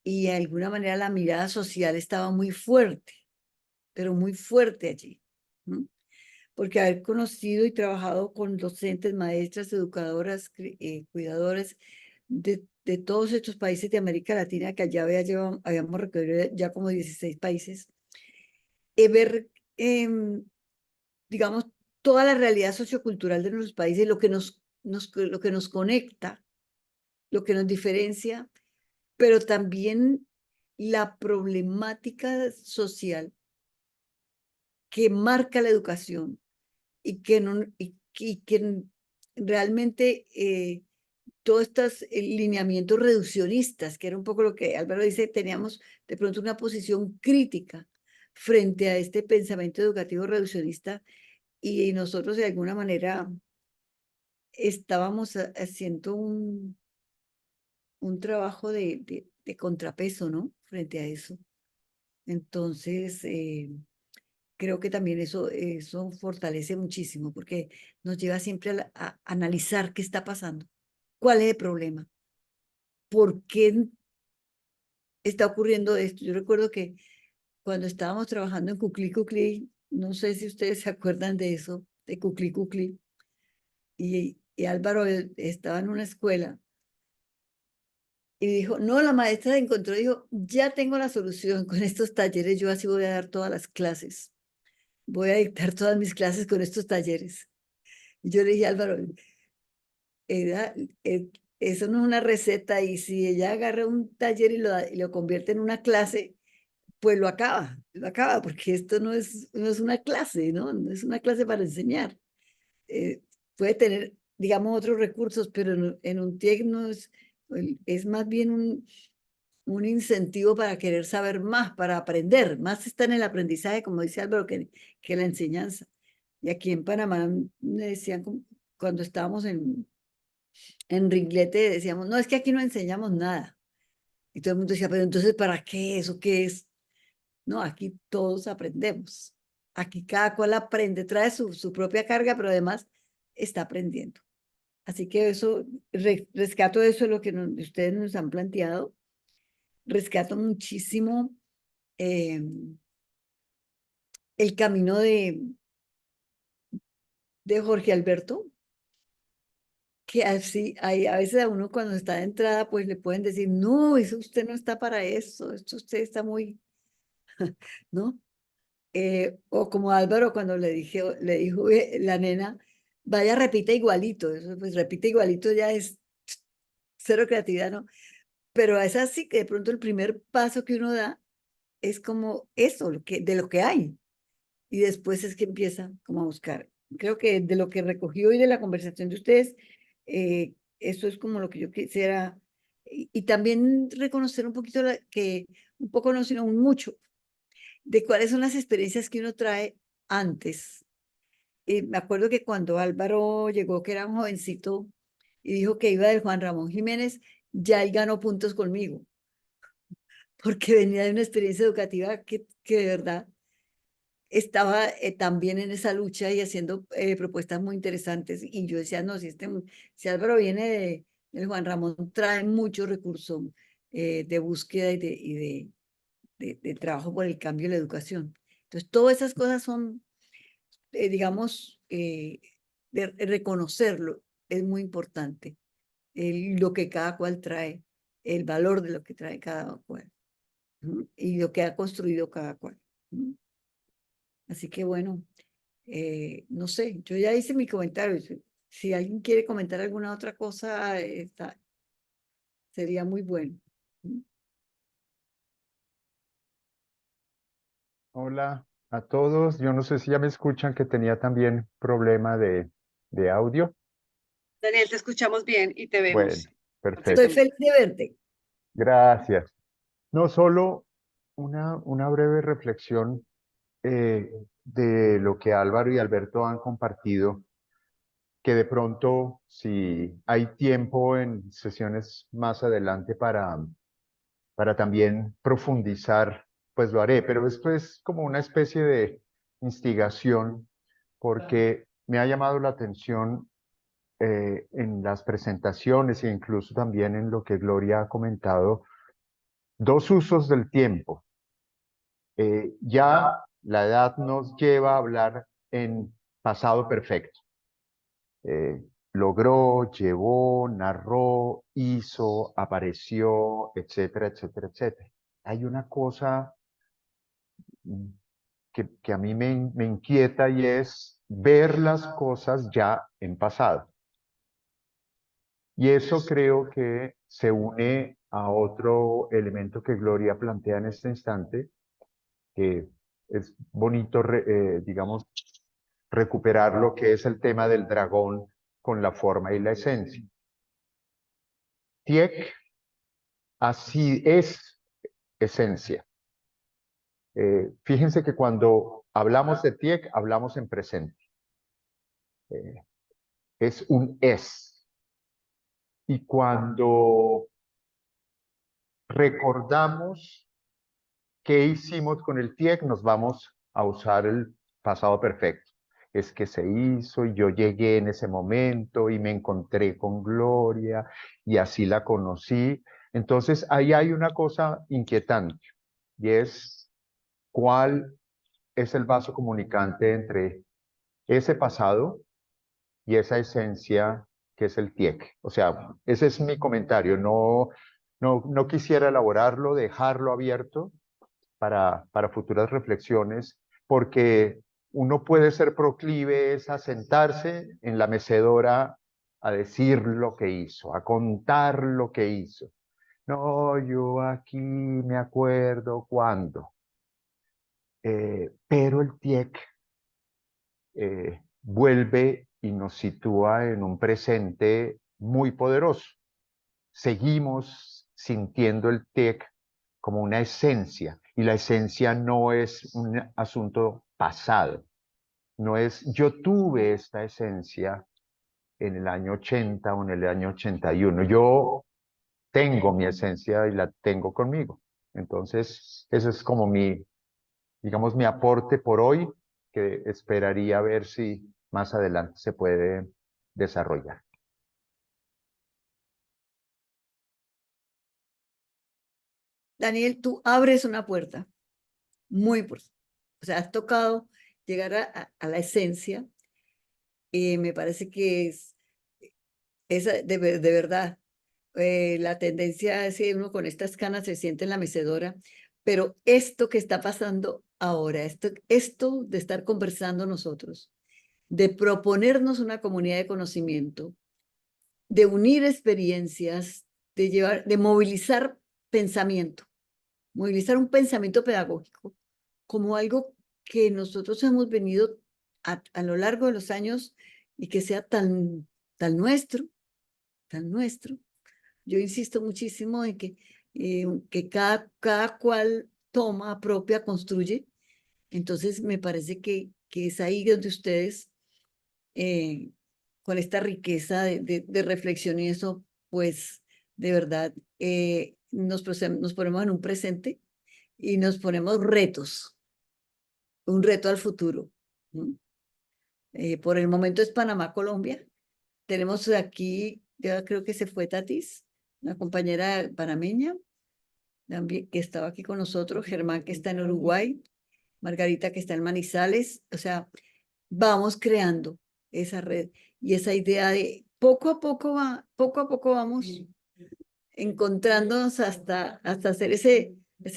y de alguna manera la mirada social estaba muy fuerte, pero muy fuerte allí. ¿No? Porque haber conocido y trabajado con docentes, maestras, educadoras, cuidadoras de todos estos países de América Latina, que allá habíamos recorrido ya como 16 países, ver, digamos, toda la realidad sociocultural de nuestros países, lo que lo que nos conecta, lo que nos diferencia, pero también la problemática social que marca la educación y que, no, y que realmente todos estos lineamientos reduccionistas, que era un poco lo que Álvaro dice, teníamos de pronto una posición crítica frente a este pensamiento educativo reduccionista y nosotros de alguna manera estábamos haciendo un trabajo de contrapeso, ¿no? Frente a eso. Entonces, creo que también eso fortalece muchísimo porque nos lleva siempre a analizar qué está pasando, cuál es el problema, por qué está ocurriendo esto. Yo recuerdo que cuando estábamos trabajando en Cuclí Cuclí, no sé si ustedes se acuerdan de eso, de Cuclí Cuclí, y Álvaro estaba en una escuela y dijo, no, la maestra encontró, dijo, ya tengo la solución con estos talleres, yo así voy a dar todas las clases, voy a dictar todas mis clases con estos talleres. Y yo le dije, Álvaro, era, eso no es una receta y si ella agarra un taller y lo convierte en una clase, pues lo acaba, porque esto no es una clase, ¿no? No es una clase para enseñar. Puede tener, digamos, otros recursos, pero en un TIEC no es más bien un incentivo para querer saber más, para aprender. Más está en el aprendizaje, como dice Álvaro, que la enseñanza. Y aquí en Panamá me decían, cuando estábamos en Ringlete, decíamos, no, es que aquí no enseñamos nada. Y todo el mundo decía, pero entonces, ¿para qué? ¿Eso qué es? No, aquí todos aprendemos. Aquí cada cual aprende, trae su propia carga, pero además está aprendiendo. Así que eso, rescato eso, lo que ustedes nos han planteado. Rescato muchísimo el camino de Jorge Alberto, que así, a veces a uno cuando está de entrada, pues le pueden decir, no, eso usted no está para eso, esto usted está muy, ¿no? O como Álvaro cuando le dijo la nena, vaya, repita igualito, eso, pues repite igualito ya es cero creatividad, ¿no? Pero es así que de pronto el primer paso que uno da es como eso, de lo que hay. Y después es que empieza como a buscar. Creo que de lo que recogí hoy de la conversación de ustedes, eso es como lo que yo quisiera. Y también reconocer un poquito un poco no, sino un mucho, de cuáles son las experiencias que uno trae antes. Me acuerdo que cuando Álvaro llegó, que era un jovencito, y dijo que iba del Juan Ramón Jiménez, ya él ganó puntos conmigo, porque venía de una experiencia educativa que de verdad estaba también en esa lucha y haciendo propuestas muy interesantes. Y yo decía, no, si Álvaro viene del Juan Ramón, trae muchos recursos de búsqueda de trabajo por el cambio de la educación. Entonces, todas esas cosas son, digamos, de reconocerlo es muy importante. Lo que cada cual trae, el valor de lo que trae cada cual, ¿no? Y lo que ha construido cada cual, ¿no? Así que bueno, no sé, yo ya hice mi comentario. Si alguien quiere comentar alguna otra cosa, sería muy bueno. Hola a todos. Yo no sé si ya me escuchan que tenía también problema de audio. Daniel, te escuchamos bien y te Bueno, vemos. Estoy perfecto. feliz de verte. Gracias. No solo una breve reflexión de lo que Álvaro y Alberto han compartido, que de pronto, si hay tiempo en sesiones más adelante para también profundizar, pues lo haré, pero esto es como una especie de instigación porque me ha llamado la atención en las presentaciones e incluso también en lo que Gloria ha comentado, dos usos del tiempo. Ya la edad nos lleva a hablar en pasado perfecto. Logró, llevó, narró, hizo, apareció, etcétera, etcétera, etcétera. Hay una cosa que a mí me inquieta y es ver las cosas ya en pasado. Y eso creo que se une a otro elemento que Gloria plantea en este instante, que es bonito, digamos, recuperar lo que es el tema del dragón con la forma y la esencia. Tiek así es esencia. Fíjense que cuando hablamos de Tiek, hablamos en presente. Es un es. Y cuando recordamos qué hicimos con el Tiek, nos vamos a usar el pasado perfecto. Es que se hizo y yo llegué en ese momento y me encontré con Gloria y así la conocí. Entonces ahí hay una cosa inquietante y es cuál es el vaso comunicante entre ese pasado y esa esencia que es el Tiek. O sea, ese es mi comentario. No quisiera elaborarlo, dejarlo abierto para futuras reflexiones, porque uno puede ser proclive a sentarse en la mecedora a decir lo que hizo, a contar lo que hizo. No, yo aquí me acuerdo cuándo. Pero el Tiek vuelve y nos sitúa en un presente muy poderoso. Seguimos sintiendo el Tiek como una esencia, y la esencia no es un asunto pasado, no es yo tuve esta esencia en el año 80 o en el año 81, yo tengo mi esencia y la tengo conmigo. Entonces, ese es como digamos, mi aporte por hoy, que esperaría ver si más adelante se puede desarrollar. Daniel, tú abres una puerta muy importante. O sea, has tocado llegar a la esencia. Me parece que es de verdad. La tendencia es que uno con estas canas se siente en la mecedora, pero esto que está pasando ahora, esto de estar conversando nosotros, de proponernos una comunidad de conocimiento, de unir experiencias, de movilizar pensamiento, movilizar un pensamiento pedagógico como algo que nosotros hemos venido a lo largo de los años y que sea tan nuestro, tan nuestro. Yo insisto muchísimo en que cada cual toma, apropia, construye. Entonces me parece que es ahí donde ustedes, con esta riqueza de reflexión y eso, pues de verdad nos ponemos en un presente y nos ponemos retos, un reto al futuro. Por el momento es Panamá, Colombia. Tenemos aquí, ya creo que se fue Tatis, una compañera panameña, también, que estaba aquí con nosotros, Germán, que está en Uruguay, Margarita, que está en Manizales. O sea, vamos creando esa red y esa idea de poco a poco vamos encontrándonos hasta hacer ese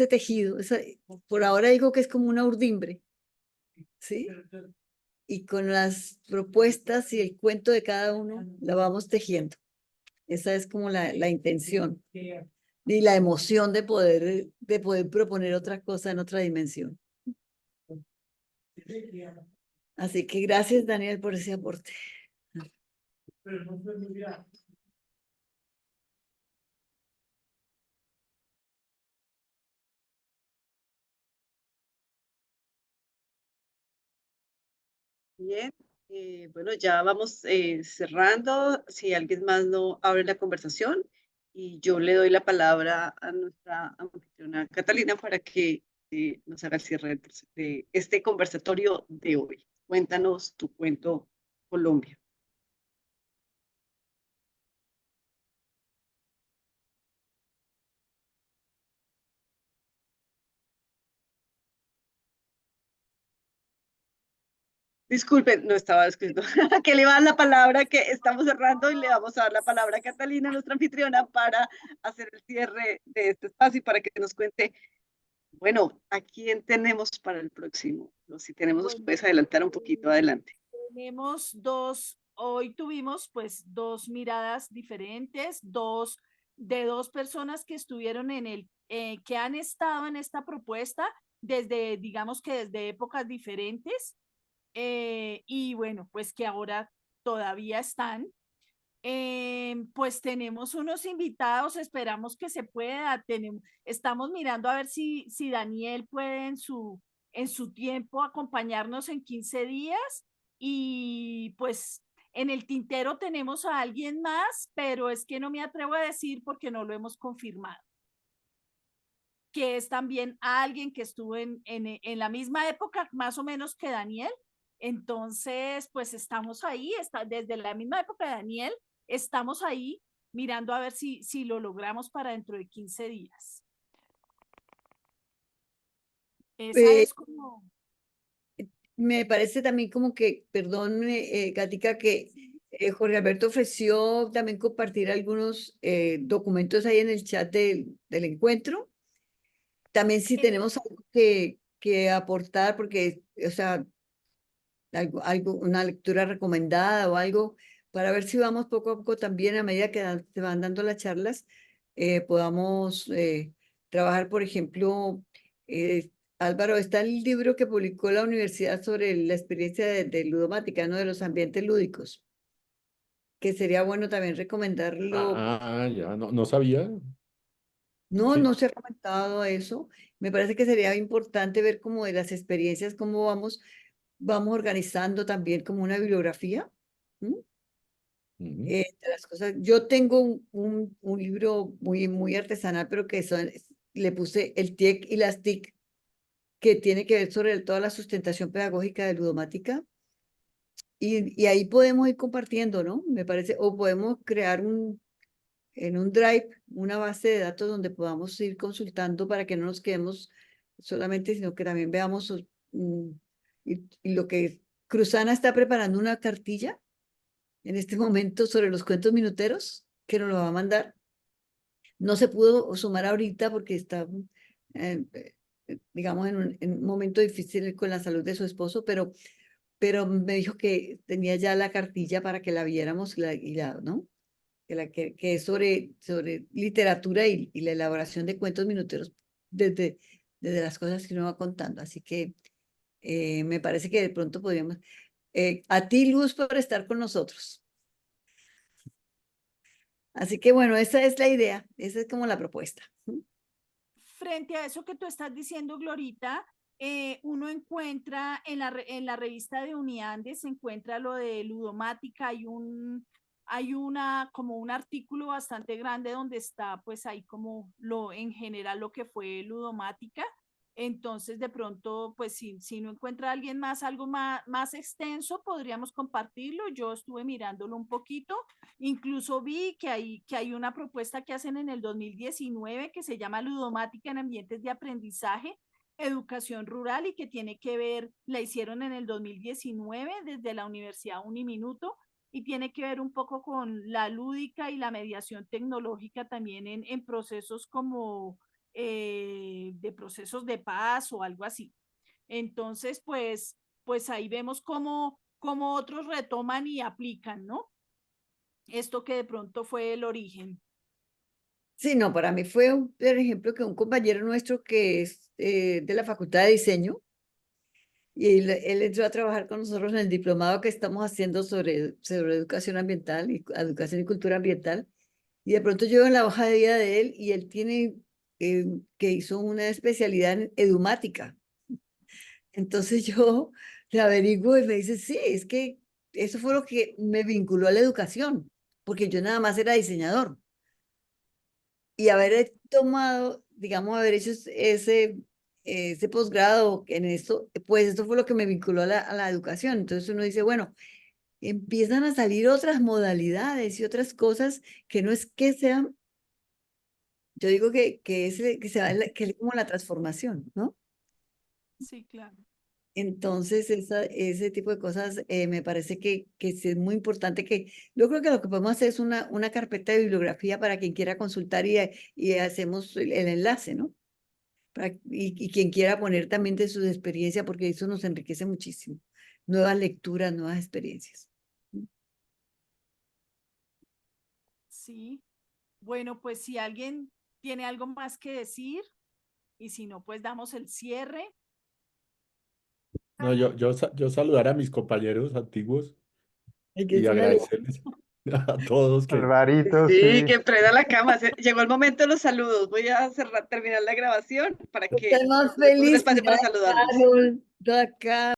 tejido. Por ahora digo que es como una urdimbre, ¿sí? Y con las propuestas y el cuento de cada uno la vamos tejiendo. Esa es como la intención y la emoción de poder proponer otra cosa en otra dimensión. Así que gracias, Daniel, por ese aporte. Bien, bueno, ya vamos cerrando. Si alguien más no abre la conversación, y yo le doy la palabra a nuestra anfitriona Catalina para que nos haga el cierre de este conversatorio de hoy. Cuéntanos tu cuento, Colombia. Disculpen, no estaba escrito. Que le va a dar la palabra, que estamos cerrando y le vamos a dar la palabra a Catalina, nuestra anfitriona, para hacer el cierre de este espacio y para que nos cuente, bueno, ¿a quién tenemos para el próximo? O si tenemos, nos Bueno, puedes adelantar un poquito adelante. tenemos dos, hoy tuvimos pues dos miradas diferentes, de dos personas que estuvieron que han estado en esta propuesta desde, digamos que desde épocas diferentes, y bueno, pues que ahora todavía están. Pues tenemos unos invitados, esperamos que se pueda. Estamos mirando a ver si Daniel puede en su tiempo acompañarnos en 15 días. Y pues en el tintero tenemos a alguien más, pero es que no me atrevo a decir porque no lo hemos confirmado. Que es también alguien que estuvo en la misma época, más o menos que Daniel. Entonces, pues estamos ahí, desde la misma época de Daniel, estamos ahí mirando a ver si lo logramos para dentro de 15 días. Esa Eh, es como... Me parece también como que, perdón, Gatica, que Jorge Alberto ofreció también compartir algunos documentos ahí en el chat del encuentro. También si tenemos algo que aportar, porque, o sea, una lectura recomendada o algo, para ver si vamos poco a poco también a medida que se van dando las charlas, podamos trabajar, por ejemplo, Álvaro, está el libro que publicó la universidad sobre la experiencia de ludomática, ¿no? De los ambientes lúdicos, que sería bueno también recomendarlo. Ya, no, no sabía. No, Sí. no se ha comentado eso. Me parece que sería importante ver como de las experiencias, cómo vamos organizando también como una bibliografía. ¿M? Ujú. De las cosas. Yo tengo un libro muy artesanal, pero que le puse el TIEC y las TIC, que tiene que ver sobre toda la sustentación pedagógica de ludomática. Y ahí podemos ir compartiendo, ¿no? Me parece, o podemos crear en un Drive una base de datos donde podamos ir consultando para que no nos quedemos solamente, sino que también veamos y lo que Cruzana está preparando una cartilla en este momento sobre los cuentos minuteros, que nos lo va a mandar. No se pudo sumar ahorita porque está, digamos, en un momento difícil con la salud de su esposo, pero me dijo que tenía ya la cartilla para que la viéramos ¿no? Que es sobre literatura y la elaboración de cuentos minuteros desde las cosas que uno va contando. Así que me parece que de pronto podríamos... a ti, Luz, por estar con nosotros. Así que bueno, esa es la idea, esa es como la propuesta. Frente a eso que tú estás diciendo, Glorita, uno encuentra en la revista de Uniandes, se encuentra lo de ludomática, hay como un artículo bastante grande donde está pues ahí como en general lo que fue ludomática. Entonces, de pronto, pues si no encuentra alguien más, algo más extenso, podríamos compartirlo. Yo estuve mirándolo un poquito. Incluso vi que hay una propuesta que hacen en el 2019 que se llama Ludomática en Ambientes de Aprendizaje, Educación Rural, y que tiene que ver, la hicieron en el 2019 desde la Universidad Uniminuto, y tiene que ver un poco con la lúdica y la mediación tecnológica también en procesos como de procesos de paz o algo así. Entonces, pues ahí vemos cómo otros retoman y aplican, ¿no? Esto que de pronto fue el origen. Sí, no, para mí fue, por ejemplo, que un compañero nuestro que es de la Facultad de Diseño, y él entró a trabajar con nosotros en el diplomado que estamos haciendo sobre educación ambiental y educación y cultura ambiental. Y de pronto yo veo en la hoja de vida de él y él tiene que hizo una especialidad en edumática. Entonces yo le averiguo y me dice, sí, es que eso fue lo que me vinculó a la educación, porque yo nada más era diseñador. Y haber tomado, digamos, haber hecho ese posgrado en esto, pues esto fue lo que me vinculó a la educación. Entonces uno dice, bueno, empiezan a salir otras modalidades y otras cosas que no es que sean, yo digo que es como la transformación, ¿no? Sí, claro. Entonces, ese tipo de cosas me parece que sí es muy importante que yo creo que lo que podemos hacer es una carpeta de bibliografía para quien quiera consultar y hacemos el enlace, ¿no? Y quien quiera poner también de sus experiencias, porque eso nos enriquece muchísimo. Nuevas lecturas, nuevas experiencias. Sí. Bueno, pues si alguien tiene algo más que decir, y si no, pues damos el cierre. No, yo saludar a mis compañeros antiguos Hay que y decir algo. agradecerles a todos que Alvarito, Sí, sí. que prenda la cama. Llegó el momento de los saludos. Voy a terminar la grabación para que Estoy más un feliz, espacio para mira, saludarlos. Carol, toda acá.